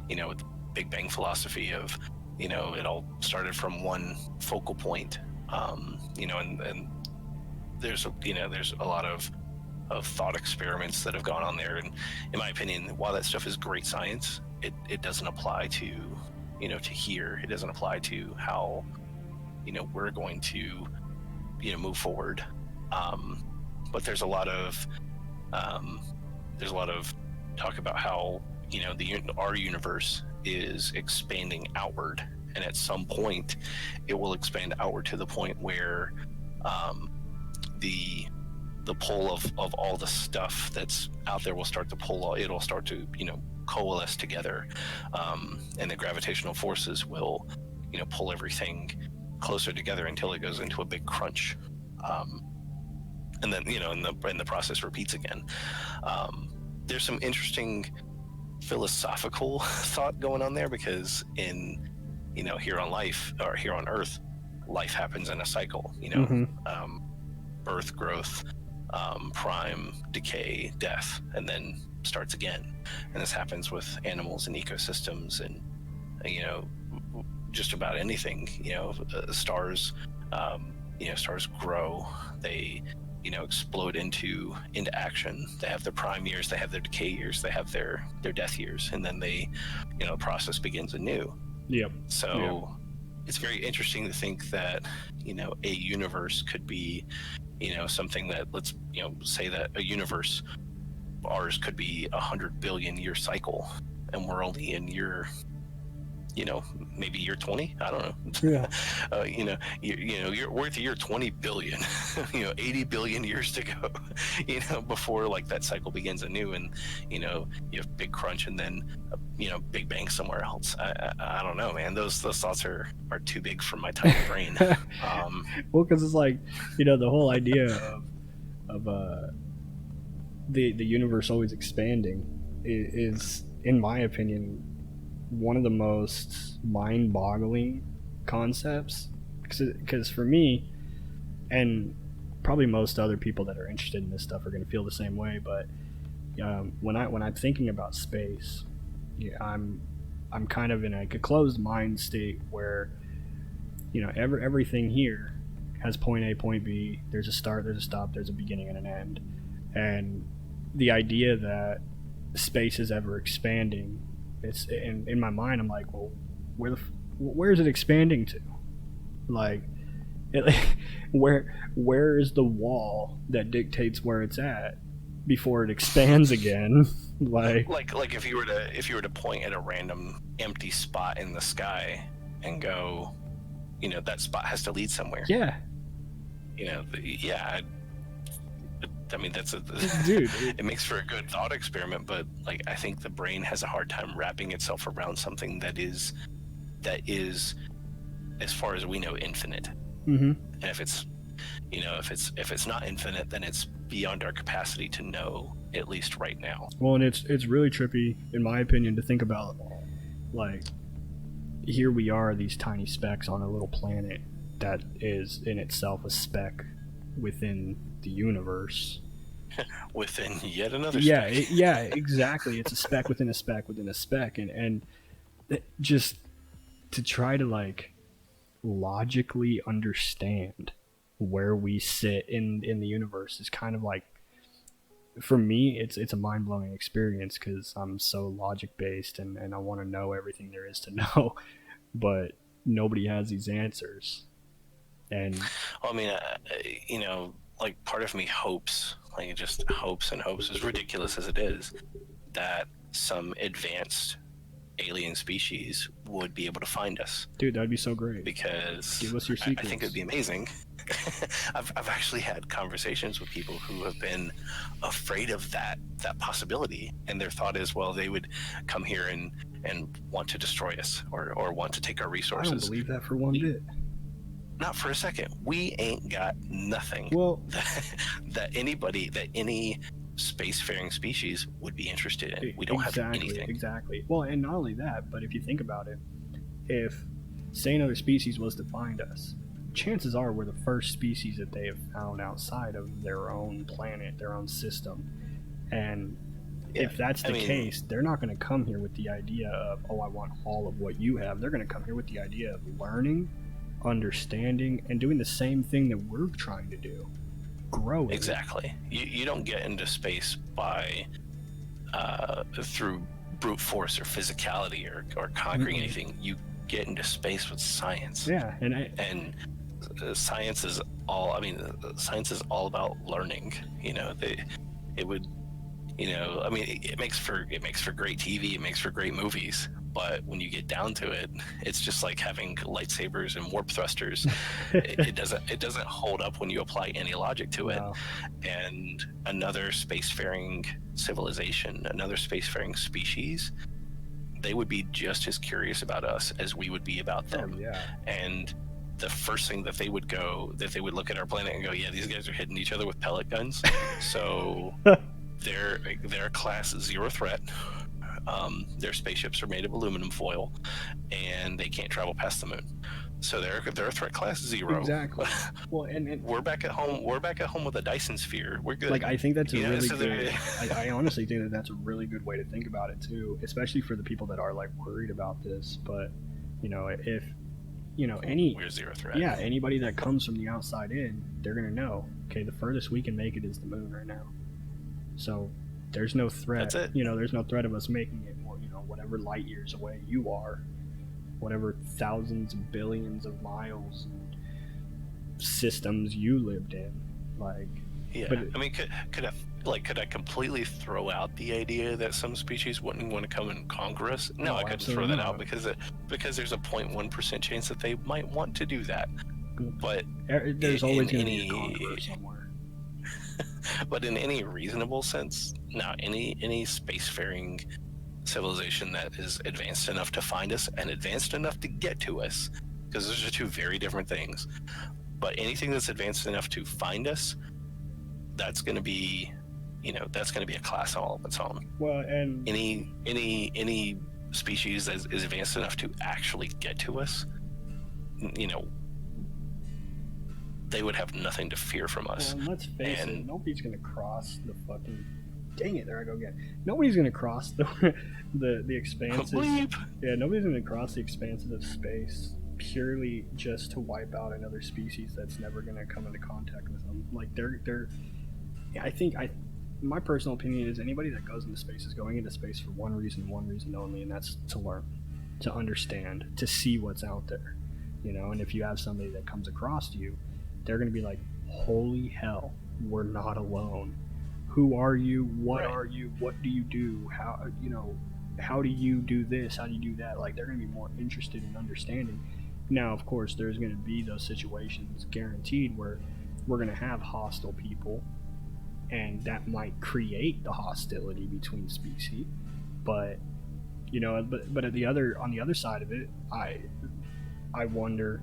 with the Big Bang philosophy of, it all started from one focal point. And there's a lot of thought experiments that have gone on there. And in my opinion, while that stuff is great science, it doesn't apply to, to here. It doesn't apply to how, we're going to, move forward. But there's a lot of talk about how, our universe is expanding outward and at some point it will expand outward to the point where the pull of all the stuff that's out there will start to pull. It'll start to coalesce together, and the gravitational forces will pull everything closer together until it goes into a big crunch, and then and the process repeats again. There's some interesting philosophical thought going on there, because in here on Earth, life happens in a cycle. Birth, growth, prime, decay, death, and then starts again. And this happens with animals and ecosystems, and just about anything. Stars stars grow, they explode into action. They have their prime years, they have their decay years, they have their death years, and then the process begins anew. Yep. So it's very interesting to think that a universe could be something that, let's say that a universe, ours, could be 100 billion year cycle, and we're only in year maybe year 20. I don't know. Yeah. You're worth year 20 billion. 80 billion years to go. Before that cycle begins anew, and you have big crunch, and then big bang somewhere else. I don't know, man. Those thoughts are too big for my tiny brain. Well, because it's the whole idea of the universe always expanding is, in my opinion, one of the most mind-boggling concepts, because for me, and probably most other people that are interested in this stuff are going to feel the same way, but when I'm thinking about space, I'm kind of in a closed mind state where everything here has point A, point B. There's a start, there's a stop, there's a beginning and an end, and the idea that space is ever expanding, it's in my mind. I'm like, well, where is it expanding to? Where is the wall that dictates where it's at before it expands again? like if you were to point at a random empty spot in the sky and go, that spot has to lead somewhere. Yeah. I mean, that's dude. It makes for a good thought experiment, but I think the brain has a hard time wrapping itself around something that is, as far as we know, infinite. Mm-hmm. And if it's not infinite, then it's beyond our capacity to know, at least right now. Well, and it's really trippy, in my opinion, to think about. Here we are, these tiny specks on a little planet that is in itself a speck within the universe. Within yet another speck. Yeah, exactly. It's a speck within a speck within a speck, and just to try to logically understand where we sit in the universe is kind of for me, it's a mind-blowing experience, because I'm so logic-based and I want to know everything there is to know, but nobody has these answers. And well, I mean, part of me hopes, just hopes and hopes, as ridiculous as it is, that some advanced alien species would be able to find us. Dude, that'd be so great. Because give us your secrets. I think it'd be amazing. I've actually had conversations with people who have been afraid of that possibility, and their thought is, well, they would come here and want to destroy us or want to take our resources. I don't believe that for one bit. Not for a second. We ain't got nothing. Well, that any spacefaring species would be interested in. We don't have anything. Exactly. Well, and not only that, but if you think about it, if, say, another species was to find us, chances are we're the first species that they have found outside of their own planet, their own system. And if that's the case, they're not going to come here with the idea of, oh, I want all of what you have. They're going to come here with the idea of learning, understanding, and doing the same thing that we're trying to do. Growing. Exactly. You don't get into space by through brute force or physicality or conquering anything. You get into space with science. Yeah, and science is all. I mean, science is all about learning. It would You know, I mean, it makes for great TV, it makes for great movies, but when you get down to it, it's just like having lightsabers and warp thrusters. It doesn't hold up when you apply any logic to it. No. And another spacefaring civilization, another spacefaring species, they would be just as curious about us as we would be about them. Oh, yeah. And the first thing that they would look at our planet and go, yeah, these guys are hitting each other with pellet guns. So they're class 0 threat. Their spaceships are made of aluminum foil, and they can't travel past the moon. So they're a threat class 0. Exactly. Well, and we're back at home. We're back at home with a Dyson sphere. We're good. Like, I think that's a really so good. I honestly think that that's a really good way to think about it too, especially for the people that are like worried about this. But you know, if you know we're 0 threat. Yeah, anybody that comes from the outside in, they're gonna know. Okay, the furthest we can make it is the moon right now. So there's no threat. That's it. You know, there's no threat of us making it more. You know, whatever light years away you are, whatever thousands and billions of miles and systems you lived in, like. Yeah, I mean, could I completely throw out the idea that some species wouldn't want to come and conquer us? No, I couldn't throw that out because there's a 0.1% chance that they might want to do that. But there's always going to be a conqueror somewhere. But in any reasonable sense, now any spacefaring civilization that is advanced enough to find us and advanced enough to get to us, because those are two very different things. But anything that's advanced enough to find us, that's going to be, that's going to be a class all of its own. Well, and any species that is advanced enough to actually get to us, they would have nothing to fear from us. Well, let's face it, nobody's going to cross the fucking. Dang it! There I go again. Nobody's going to cross the expanses. Bleep. Yeah, nobody's going to cross the expanses of space purely just to wipe out another species that's never going to come into contact with them. Like they're. My personal opinion is anybody that goes into space is going into space for one reason only, and that's to learn, to understand, to see what's out there, And if you have somebody that comes across you, they're going to be like, "Holy hell, we're not alone. Who are you? What are you? What do you do? How do you do this? How do you do that?" Like, they're going to be more interested in understanding. Now, of course, there's going to be those situations guaranteed where we're going to have hostile people, and that might create the hostility between species. But but on the other side of it, I wonder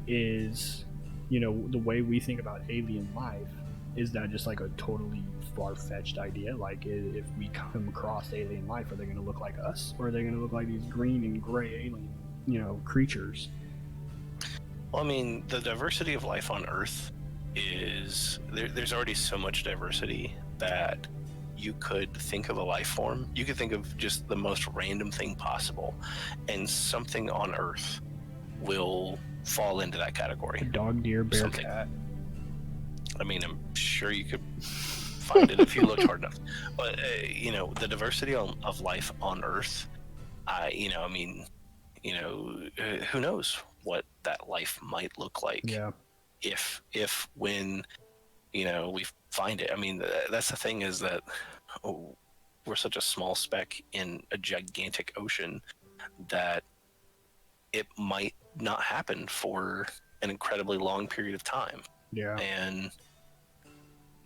is, the way we think about alien life, is that just like a totally far-fetched idea? Like, if we come across alien life, are they going to look like us, or are they going to look like these green and gray alien, creatures? Well, I mean, the diversity of life on Earth is there's already so much diversity that you could think of a life form. You could think of just the most random thing possible, and something on Earth will fall into that category. A dog, deer, bear, cat. I mean, I'm sure you could find it if you looked hard enough. But the diversity of life on Earth, who knows what that life might look like? Yeah. If when we find it. I mean, that's the thing, is that we're such a small speck in a gigantic ocean that it might not happen for an incredibly long period of time. Yeah. And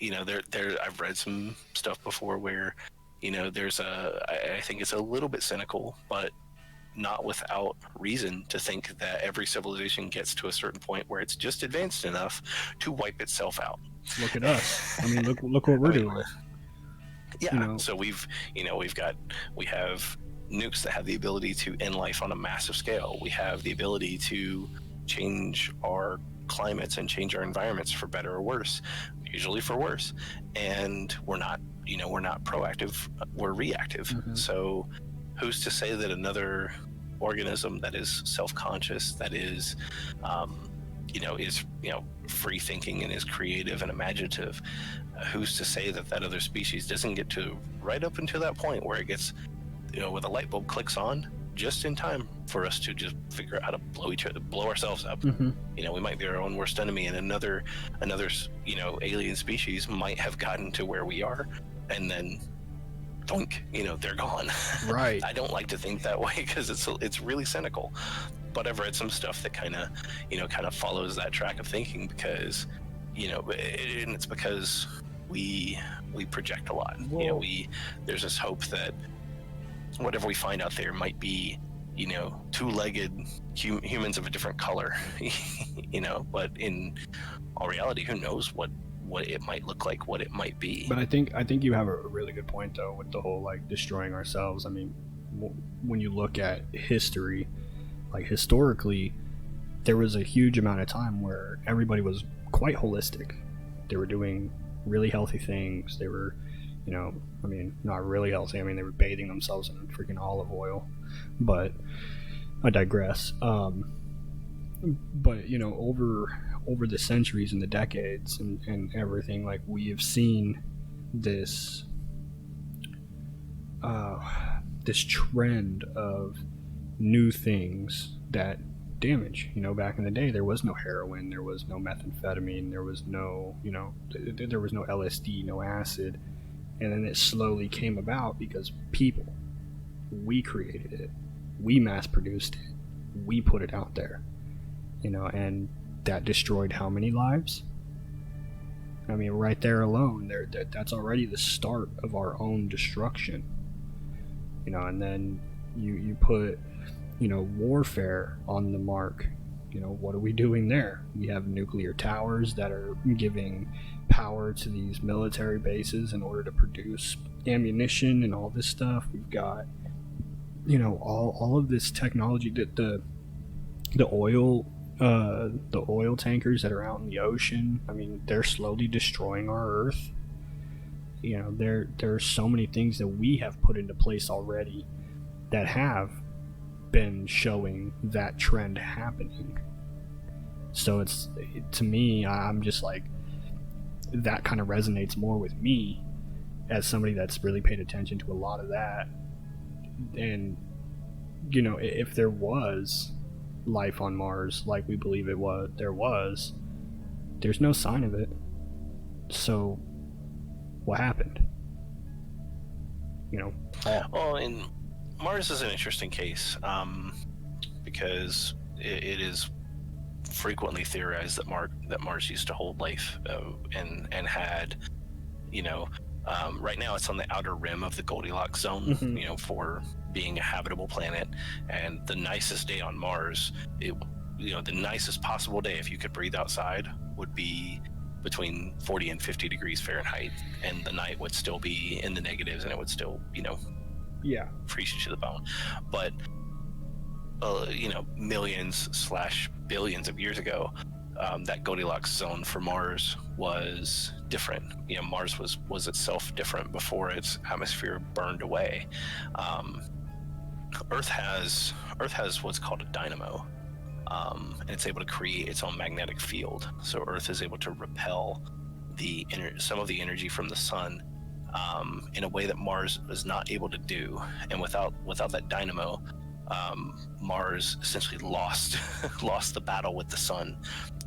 I've read some stuff before where there's I think it's a little bit cynical, but not without reason, to think that every civilization gets to a certain point where it's just advanced enough to wipe itself out. Look at us. I mean, look what we're doing. Yeah. So we have nukes that have the ability to end life on a massive scale. We have the ability to change our climates and change our environments for better or worse, usually for worse. And we're not proactive, we're reactive. Mm-hmm. So who's to say that another organism that is self-conscious, that is, free thinking and is creative and imaginative, who's to say that other species doesn't get to right up until that point where it gets, where the light bulb clicks on just in time for us to just figure out how to blow ourselves up. Mm-hmm. We might be our own worst enemy, and another alien species might have gotten to where we are and then doink, they're gone. Right. I don't like to think that way because it's really cynical. But I've read some stuff that kind of follows that track of thinking because, and it's because we project a lot. Whoa. There's this hope that whatever we find out there might be, two-legged humans of a different color, but in all reality, who knows what it might look like, what it might be. But I think you have a really good point though with the whole like destroying ourselves. I mean, when you look at history, like historically, there was a huge amount of time where everybody was quite holistic. They were doing really healthy things. They were, I mean, not really healthy. I mean, they were bathing themselves in freaking olive oil. But I digress. But over the centuries and the decades and everything, like we have seen this this trend of new things that damage. Back in the day, there was no heroin, there was no methamphetamine, there was no, there was no LSD, no acid, and then it slowly came about because we created it, we mass produced it, we put it out there, and that destroyed how many lives? I mean, right there alone, that's already the start of our own destruction, and then you put warfare on the mark. What are we doing there? We have nuclear towers that are giving power to these military bases in order to produce ammunition and all this stuff. We've got all of this technology, that the oil tankers that are out in the ocean. I mean, they're slowly destroying our Earth. There are so many things that we have put into place already that have been showing that trend happening. So to me, I'm just like, that kind of resonates more with me as somebody that's really paid attention to a lot of that. And if there was life on Mars like we believe there's no sign of it. So what happened? Well, and Mars is an interesting case because it is frequently theorized that Mars used to hold life and had, right now it's on the outer rim of the Goldilocks zone, Mm-hmm. For being a habitable planet. And the nicest day on Mars, the nicest possible day if you could breathe outside would be between 40 and 50 degrees Fahrenheit, and the night would still be in the negatives, and it would still, freeze you to the bone. But millions/billions of years ago, that Goldilocks zone for Mars was different. Mars was itself different before its atmosphere burned away. Earth has what's called a dynamo, and it's able to create its own magnetic field. So Earth is able to repel some of the energy from the sun in a way that Mars is not able to do. And without that dynamo, Mars essentially lost the battle with the sun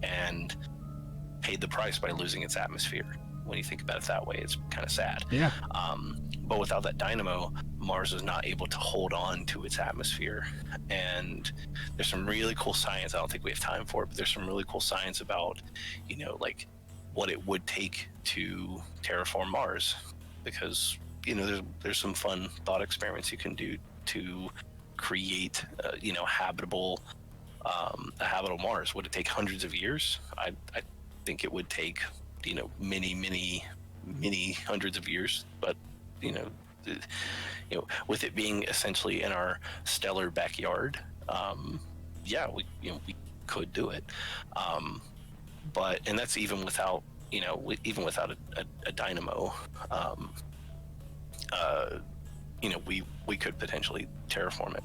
and paid the price by losing its atmosphere. When you think about it that way, it's kind of sad. Yeah. But without that dynamo, Mars is not able to hold on to its atmosphere. And there's some really cool science. I don't think we have time for it, but there's some really cool science about, like what it would take to terraform Mars, because there's some fun thought experiments you can do to create a habitable Mars. Would it take hundreds of years? I think it would take many hundreds of years, but with it being essentially in our stellar backyard, we could do it. And that's even without a dynamo. We could potentially terraform it.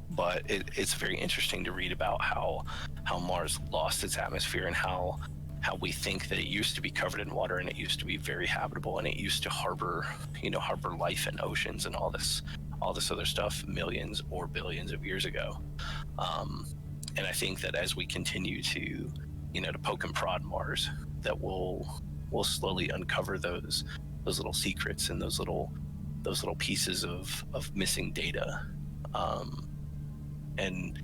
But it's very interesting to read about how Mars lost its atmosphere, and how we think that it used to be covered in water, and it used to be very habitable, and it used to harbor life in oceans and all this other stuff millions or billions of years ago. And I think that as we continue to to poke and prod Mars, that we'll we'll slowly uncover those little secrets and those little pieces of missing data. And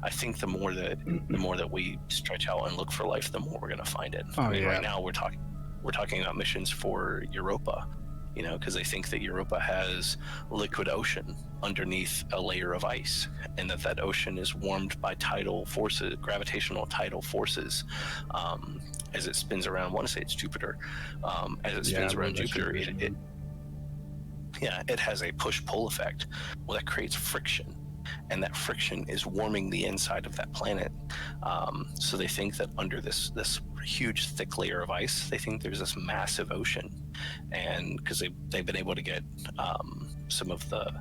I think the more that we stretch out and look for life, the more we're going to find it. Oh, I mean, yeah. right now we're talking about missions for Europa, you know, because they think that Europa has liquid ocean underneath a layer of ice, and that ocean is warmed by tidal forces, gravitational tidal forces, as it spins around. I want to say it's Jupiter. As it spins around Jupiter, it has a push-pull effect. Well, that creates friction, and that friction is warming the inside of that planet. So they think that under this huge thick layer of ice, they think there's this massive ocean, and because they've been able to get some of the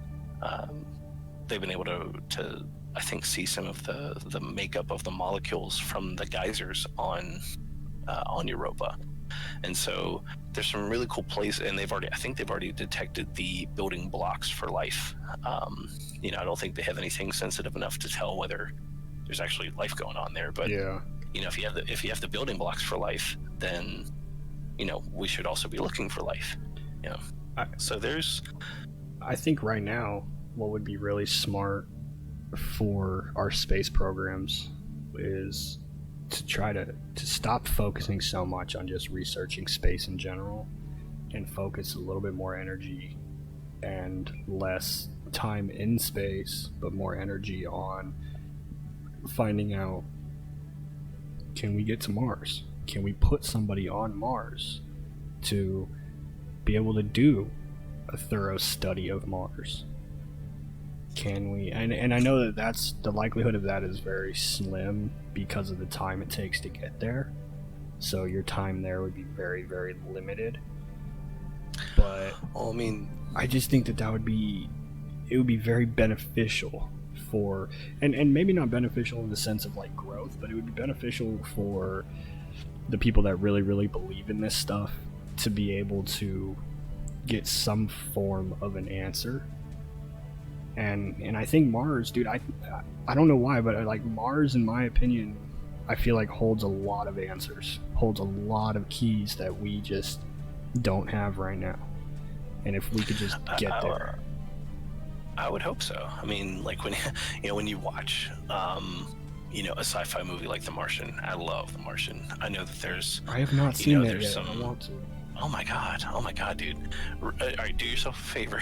they've been able to I think see some of the makeup of the molecules from the geysers on Europa. And so there's some really cool places, and I think they've already detected the building blocks for life. You know, I don't think they have anything sensitive enough to tell whether there's actually life going on there. But yeah, you know, if you have the building blocks for life, then you know we should also be looking for life. You know, I think right now what would be really smart for our space programs is to try to stop focusing so much on just researching space in general, and focus a little bit more energy and less time in space, but more energy on finding out, can we get to Mars? Can we put somebody on Mars to be able to do a thorough study of Mars? Can we? And I know that's the likelihood of that is very slim because of the time it takes to get there. So your time there would be very, very limited. But well, I mean, I just think that would be very beneficial for, and maybe not beneficial in the sense of like growth, but it would be beneficial for the people that really, really believe in this stuff to be able to get some form of an answer. And I think Mars, dude, I don't know why, but like Mars, in my opinion, I feel like holds a lot of answers, holds a lot of keys that we just don't have right now. And if we could just get there, I would hope so. I mean, like when you watch you know, a sci-fi movie like The Martian. I love The Martian. I know that there's I have not seen that yet. I want to. Oh my god, dude! All right, do yourself a favor.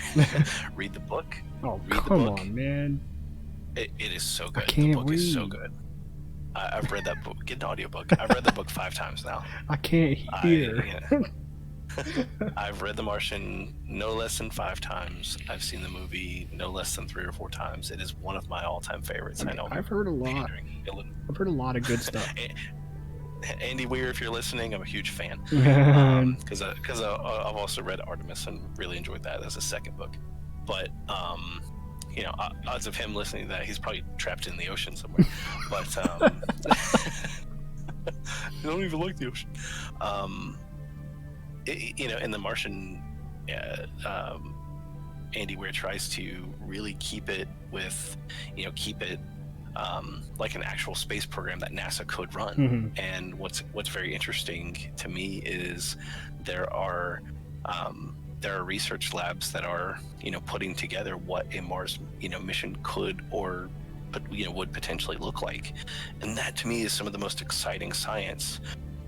Read the book. Oh, come on, man! It is so good. I can't the book read. Is so good. I've read that book. Get an audiobook. I've read the book 5 times now. I can't hear. I've read The Martian no less than 5 times. I've seen the movie no less than 3 or 4 times. It is one of my all-time favorites. I know. I've heard a lot. I've heard a lot of good stuff. Andy Weir, if you're listening, I'm a huge fan. Because I've also read Artemis and really enjoyed that as a second book. But you know, odds of him listening to that, he's probably trapped in the ocean somewhere. But I don't even like the ocean. You know, in The Martian, Andy Weir tries to really keep it like an actual space program that NASA could run. Mm-hmm. And what's very interesting to me is there are research labs that are, you know, putting together what a Mars, you know, mission could or would potentially look like. And that to me is some of the most exciting science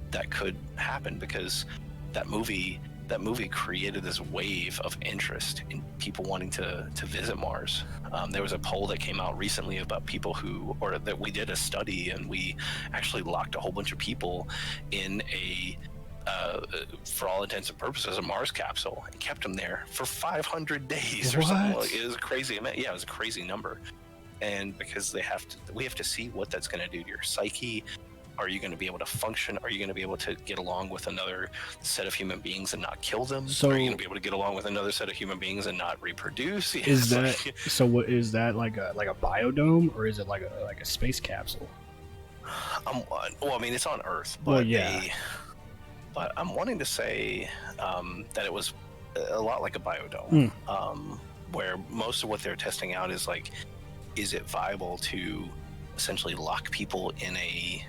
that could happen, because that movie created this wave of interest in people wanting to visit Mars. There was a poll that came out recently about people that we did a study, and we actually locked a whole bunch of people in for all intents and purposes, a Mars capsule, and kept them there for 500 days or something. It was a crazy amount. Yeah, it was a crazy number. And because we have to see what that's going to do to your psyche. Are you going to be able to function? Are you going to be able to get along with another set of human beings and not kill them? So, are you going to be able to get along with another set of human beings and not reproduce? Yeah, is that so? What is that, like a biodome, or is it like a space capsule? Well, I mean, it's on Earth, but well, yeah. But I'm wanting to say that it was a lot like a biodome, where most of what they're testing out is like, is it viable to essentially lock people in a,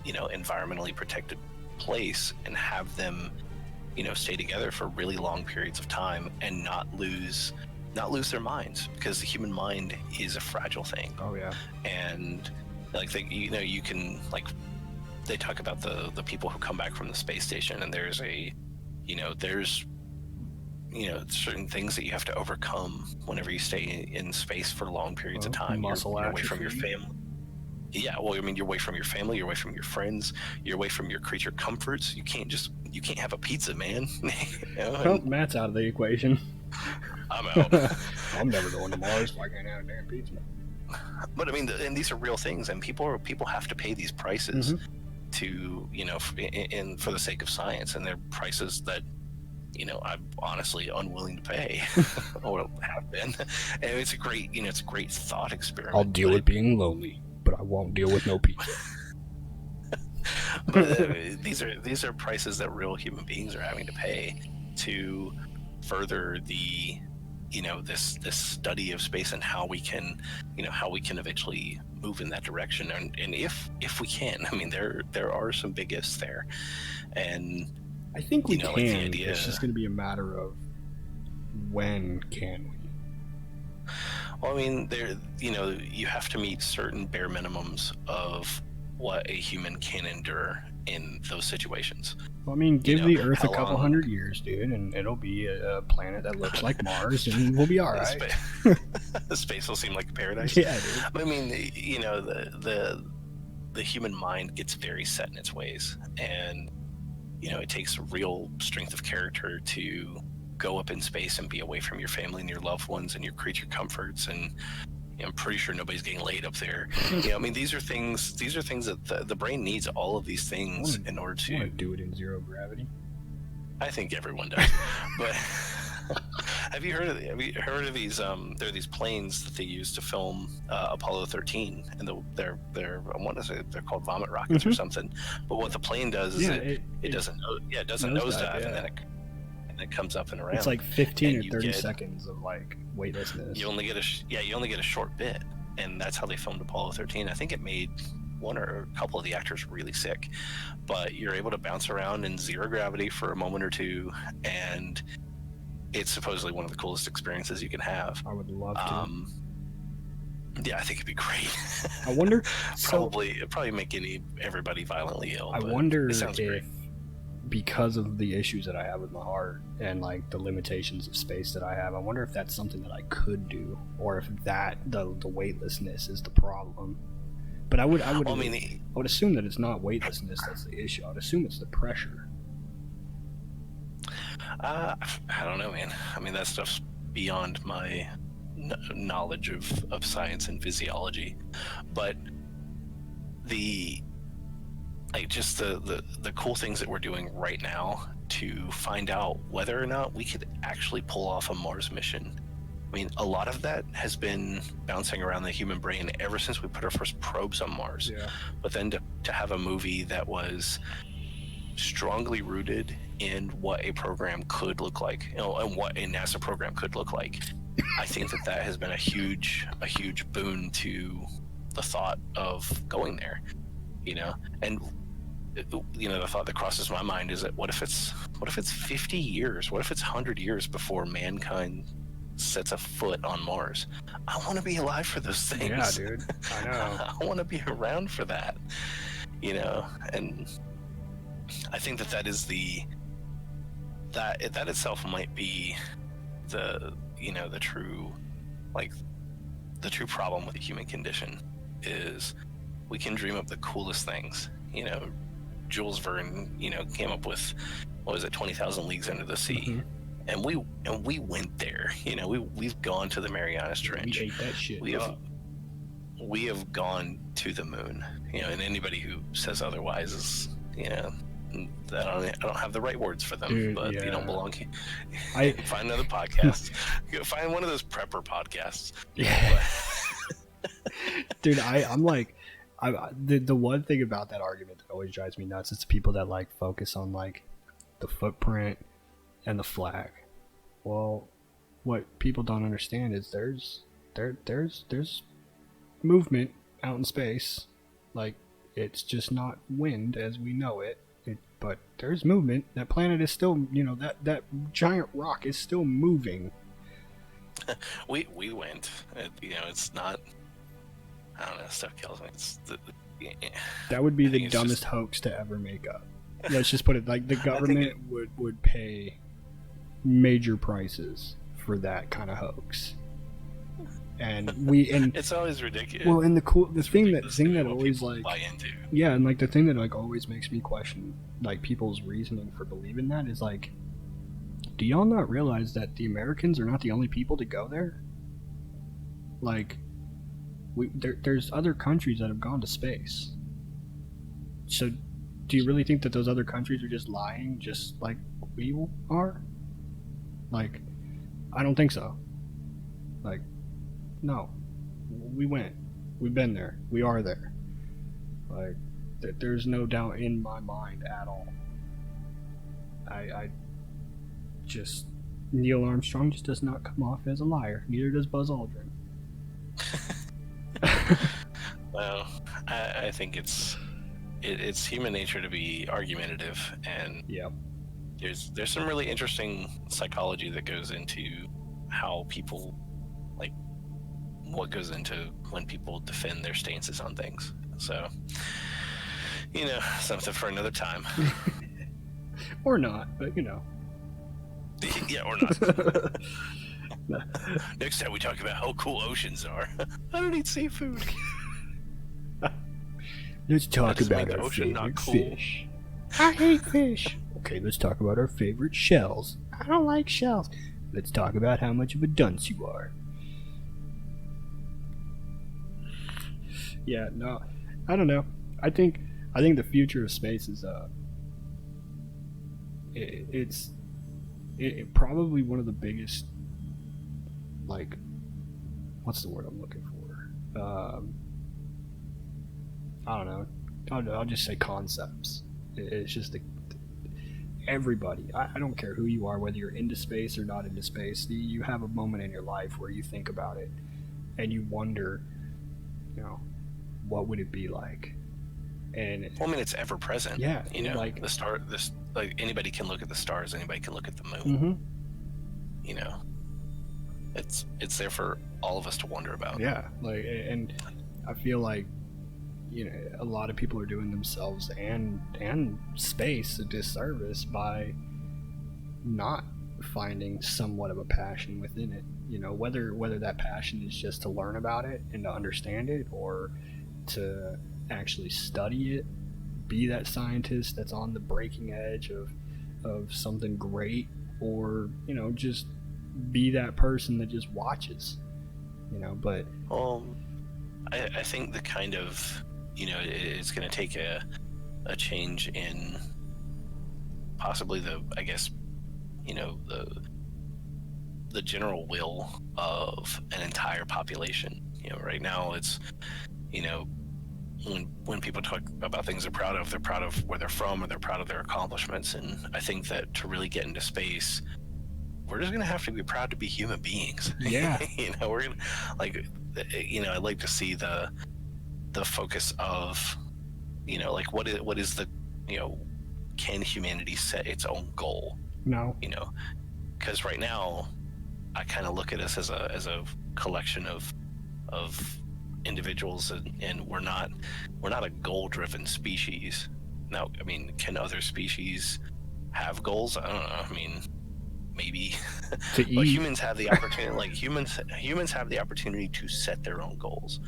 you know, environmentally protected place and have them stay together for really long periods of time and not lose their minds, because the human mind is a fragile thing. Oh yeah. And like you can, like, they talk about the people who come back from the space station, and there's certain things that you have to overcome whenever you stay in space for long periods of time. Muscle you're away from your atrophy. family. Yeah, well, I mean, you're away from your family, you're away from your friends, you're away from your creature comforts. You can't have a pizza, man. Well, Matt's out of the equation. I'm out. I'm never going to Mars if I can't have a damn pizza. But I mean, and these are real things, and people have to pay these prices to, for the sake of science, and they're prices that, I'm honestly unwilling to pay, or have been. And it's a great, it's a great thought experiment. I'll deal with being lonely, but I won't deal with no pizza. But these are prices that real human beings are having to pay to further the, this study of space, and how we can eventually move in that direction. And if we can, I mean, there are some big ifs there, and I think we can. Like the idea, it's just going to be a matter of when can we. Well, I mean, you have to meet certain bare minimums of what a human can endure in those situations. Well, I mean, give the Earth a couple hundred years, dude, and it'll be a planet that looks like Mars, and we'll be all right. Space will seem like a paradise. Yeah, dude. I mean, the human mind gets very set in its ways, and it takes real strength of character to go up in space and be away from your family and your loved ones and your creature comforts. And I'm pretty sure nobody's getting laid up there. I mean, these are things that the brain needs all of these things in order to do it in zero gravity. I think everyone does. But have you heard of these? There are these planes that they use to film Apollo 13, and they're I want to say they're called vomit rockets or something. But what the plane does is it doesn't nosedive, and then it comes up and around. It's like 15 or 30 seconds of like weightlessness. You only get a short bit, and that's how they filmed Apollo 13. I think it made one or a couple of the actors really sick, but you're able to bounce around in zero gravity for a moment or two, and it's supposedly one of the coolest experiences you can have. I would love to. Yeah, I think it'd be great. I wonder. It'd probably make everybody violently ill. I wonder it sounds great. Because of the issues that I have with my heart and like the limitations of space that I have, I wonder if that's something that I could do, or if the weightlessness is the problem. But I would assume that it's not weightlessness that's the issue. I would assume it's the pressure. I don't know, man. I mean, that stuff's beyond my knowledge of science and physiology, but the cool things that we're doing right now to find out whether or not we could actually pull off a Mars mission. I mean, a lot of that has been bouncing around the human brain ever since we put our first probes on Mars. Yeah. But then to have a movie that was strongly rooted in what a program could look like, and what a NASA program could look like, I think that has been a huge boon to the thought of going there, and the thought that crosses my mind is that what if it's 50 years, what if it's 100 years before mankind sets a foot on Mars? I want to be alive for those things. Yeah, dude, I know. I want to be around for that, and I think that is that itself might be the true problem with the human condition is we can dream up the coolest things. Jules Verne, came up with, what was it, 20,000 Leagues Under the Sea. Mm-hmm. And we went there. We've gone to the Marianas Trench. We ate that shit. We have gone to the moon. And anybody who says otherwise is, I don't have the right words for them. Dude, but you don't belong here. Find another podcast. Find one of those prepper podcasts. Yeah. Dude, I'm like, the one thing about that argument that always drives me nuts is people that like focus on like the footprint and the flag. Well, what people don't understand is there's movement out in space. Like, it's just not wind as we know it. but there's movement. That planet is still, that giant rock is still moving. We went. It's not. I don't know. Stuff kills me. That would be the dumbest hoax to ever make up. Let's just put it like the government would pay major prices for that kind of hoax. And it's always ridiculous. Well, and the thing that always like buy into. Yeah, and like the thing that like always makes me question like people's reasoning for believing that is like, do y'all not realize that the Americans are not the only people to go there? Like, there's other countries that have gone to space. So, do you really think that those other countries are just lying, just like we are? Like, I don't think so. Like, no, we went. We've been there. We are there. Like, there's no doubt in my mind at all. I just, Neil Armstrong just does not come off as a liar. Neither does Buzz Aldrin. Well, I think it's human nature to be argumentative, and yep. There's some really interesting psychology that goes into how people, like, what goes into when people defend their stances on things. So, something for another time. Or not, but Yeah, or not. Next time we talk about how cool oceans are. I don't eat seafood. Let's talk about our favorite fish. I hate fish. Okay, let's talk about our favorite shells. I don't like shells. Let's talk about how much of a dunce you are. Yeah, no, I don't know. I think the future of space is it's probably one of the biggest, like, what's the word I'm looking for? I don't know. I'll just say concepts. It's just everybody. I don't care who you are, whether you're into space or not into space. You have a moment in your life where you think about it and you wonder, what would it be like? And well, I mean, it's ever present. Yeah, like the star. Like anybody can look at the stars. Anybody can look at the moon. Mm-hmm. It's there for all of us to wonder about. Yeah, like, and I feel like a lot of people are doing themselves and space a disservice by not finding somewhat of a passion within it. Whether that passion is just to learn about it and to understand it, or to actually study it, be that scientist that's on the breaking edge of something great, or just be that person that just watches. But I think the kind of it's going to take a change in possibly the general will of an entire population. Right now it's when people talk about things they're proud of where they're from, or they're proud of their accomplishments. And I think that to really get into space, we're just gonna have to be proud to be human beings. Yeah. We're gonna I'd like to see the focus of what is the can humanity set its own goal? No. Because right now I kind of look at us as a collection of individuals, and we're not a goal-driven species. Now, I mean, can other species have goals? I don't know. I mean, maybe. To But eat. humans have the opportunity. Like humans have the opportunity to set their own goals.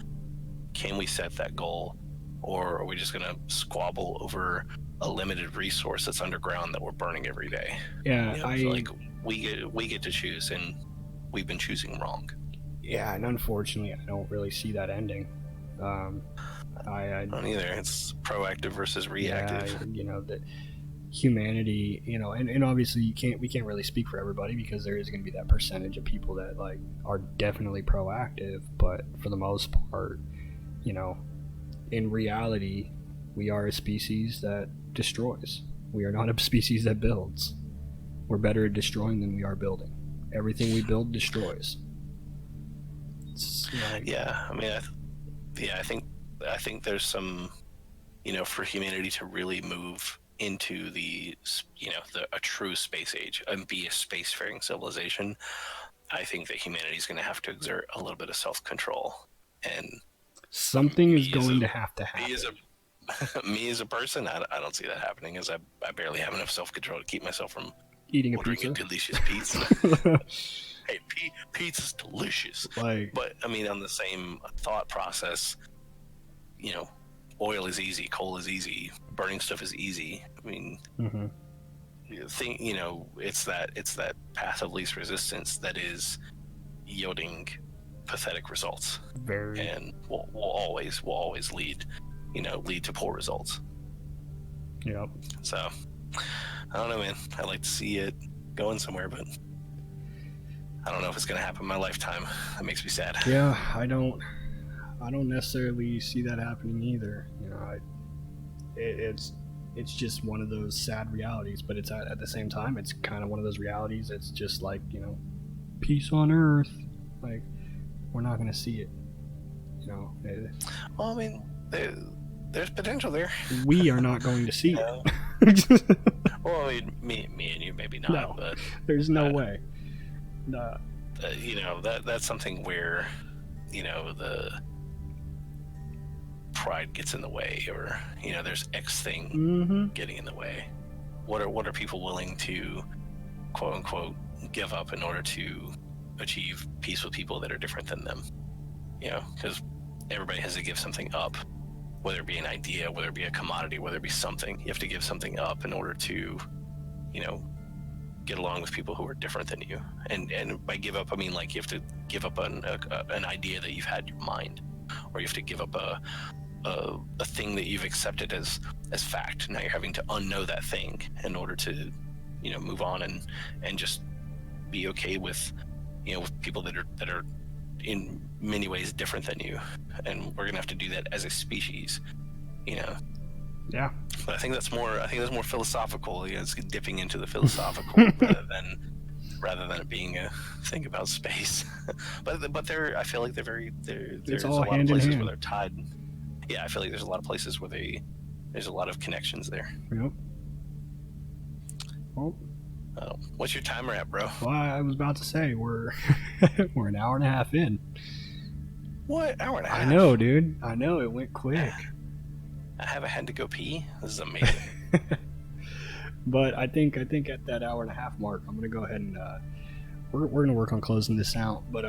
Can we set that goal, or are we just going to squabble over a limited resource that's underground that we're burning every day? Yeah, we get to choose, and we've been choosing wrong. Yeah, and unfortunately, I don't really see that ending. I don't either. It's proactive versus reactive. Yeah, that humanity, and obviously we can't really speak for everybody, because there is going to be that percentage of people that like are definitely proactive, but for the most part, in reality, we are a species that destroys. We are not a species that builds. We're better at destroying than we are building. Everything we build destroys. Yeah, I mean, I think there's some, for humanity to really move into a true space age and be a spacefaring civilization, I think that humanity is going to have to exert a little bit of self-control. And something is going to have to happen. Me as a person, I don't see that happening, as I barely have enough self-control to keep myself from eating a ordering pizza. a delicious pizza. Hey, pizza's delicious. But I mean, on the same thought process, oil is easy, coal is easy, burning stuff is easy. I mean, it's that path of least resistance that is yielding pathetic results, and will always lead to poor results. Yep. So I don't know, man. I'd like to see it going somewhere, but I don't know if it's going to happen in my lifetime. That makes me sad. Yeah, I don't necessarily see that happening either. It's just one of those sad realities, but it's at the same time, it's kind of one of those realities. It's just like, peace on Earth. Like, we're not going to see it. Well, I mean, there's potential there. We are not going to see it. Well, I mean, me and you maybe not. No, but there's no way. No. That's something where the pride gets in the way, or there's X thing getting in the way. What are people willing to, quote unquote, give up in order to achieve peace with people that are different than them? Because everybody has to give something up, whether it be an idea, whether it be a commodity, whether it be something. You have to give something up in order to get along with people who are different than you. And by give up, I mean, like, you have to give up an idea that you've had in your mind, or you have to give up a thing that you've accepted as fact. Now you're having to unknow that thing in order to move on and just be okay with with people that are in many ways different than you. And we're gonna have to do that as a species. Yeah. But I think that's more philosophical. It's dipping into the philosophical rather than it being a thing about space. but I feel like there's a lot of places where they're tied. Yeah, I feel like there's a lot of places where there's a lot of connections there. Yep. Well, what's your timer at, bro? Well, I was about to say we're an hour and a half in. What? Hour and a half? I know, dude. I know, it went quick. I haven't had to go pee. This is amazing. But I think at that hour and a half mark, I'm gonna go ahead and we're gonna work on closing this out. But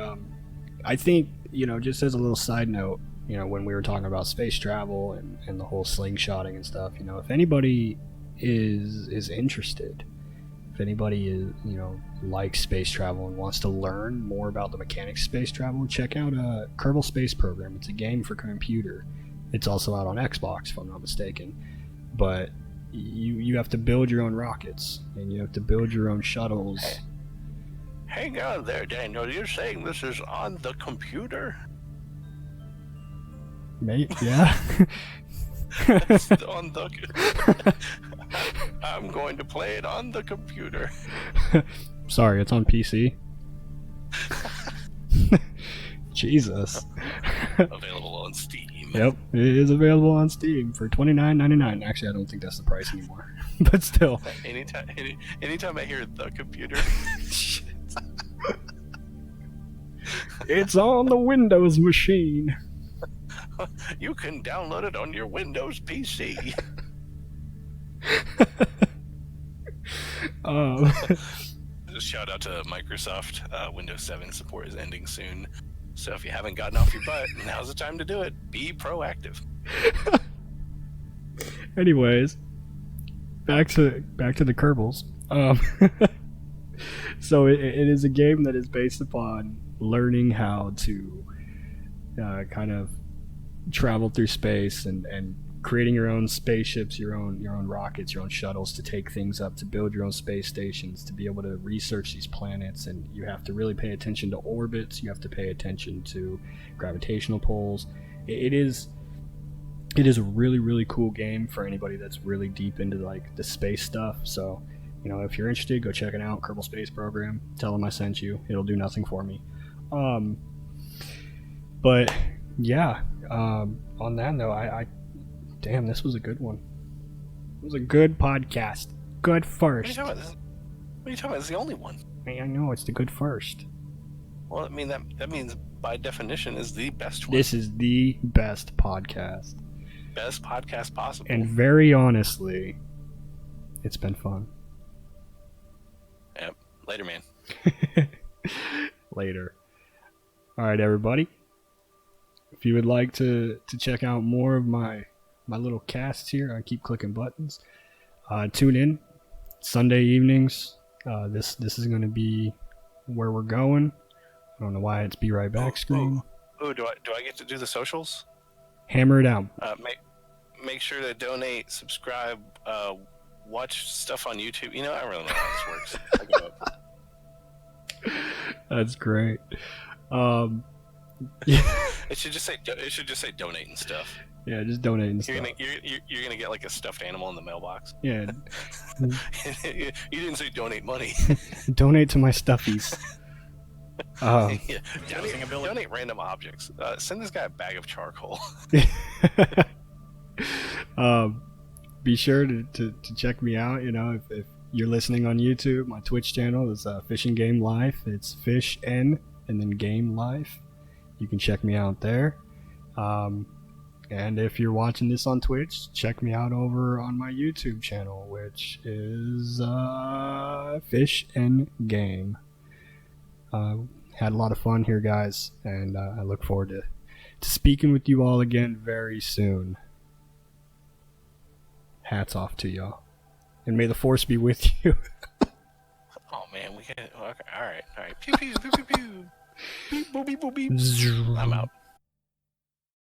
I think just as a little side note, when we were talking about space travel and the whole slingshotting and stuff, if anybody is interested, if anybody is likes space travel and wants to learn more about the mechanics of space travel, check out Kerbal Space Program. It's a game for computer. It's also out on Xbox, if I'm not mistaken. But you have to build your own rockets, and you have to build your own shuttles. Hang on there, Daniel. You're saying this is on the computer? Mate, yeah. It's on the... I'm going to play it on the computer. Sorry, it's on PC. Jesus. Available on Steam. Yep, it is available on Steam for $29.99. Actually, I don't think that's the price anymore. But still. Anytime I hear the computer. It's on the Windows machine. You can download it on your Windows PC. Just shout out to Microsoft. Windows 7 support is ending soon. So if you haven't gotten off your butt, now's the time to do it. Be proactive. Anyways, back to the Kerbals. So it is a game that is based upon learning how to kind of travel through space and creating your own spaceships, your own rockets, your own shuttles to take things up, to build your own space stations, to be able to research these planets. And you have to really pay attention to orbits. You have to pay attention to gravitational pulls. It is a really, really cool game for anybody that's really deep into like the space stuff. So, if you're interested, go check it out. Kerbal Space Program. Tell them I sent you. It'll do nothing for me. But yeah, on that note, damn, this was a good one. It was a good podcast. Good What are you first. talking about? What are you talking about? It's the only one. I know it's the good first. Well, I mean that means by definition is the best one. This is the best podcast. Best podcast possible. And very honestly, it's been fun. Yep. Later, man. Later. All right, everybody. If you would like to check out more of my little casts here, I keep clicking buttons. Tune in Sunday evenings. This is going to be where we're going. I don't know why it's be right back screen. Oh, do I get to do the socials? Hammer it out. Make sure to donate, subscribe, watch stuff on YouTube. You know, I don't really know how this works. I give up. That's great. It should just say donate and stuff. Yeah, just donate and stuff. You're gonna get like a stuffed animal in the mailbox. Yeah. You didn't say donate money. Donate to my stuffies. Yeah. Donate random objects. Send this guy a bag of charcoal. Be sure to check me out. You know, if you're listening on YouTube, my Twitch channel is Fish and Game Life. It's Fish N and then Game Life. You can check me out there. And if you're watching this on Twitch, check me out over on my YouTube channel, which is Fish and Game. Had a lot of fun here, guys, and I look forward to speaking with you all again very soon. Hats off to y'all, and may the force be with you. Oh man, we got okay. All right. Pew pew pew pew pew. Beep boop beep boop beep. I'm out.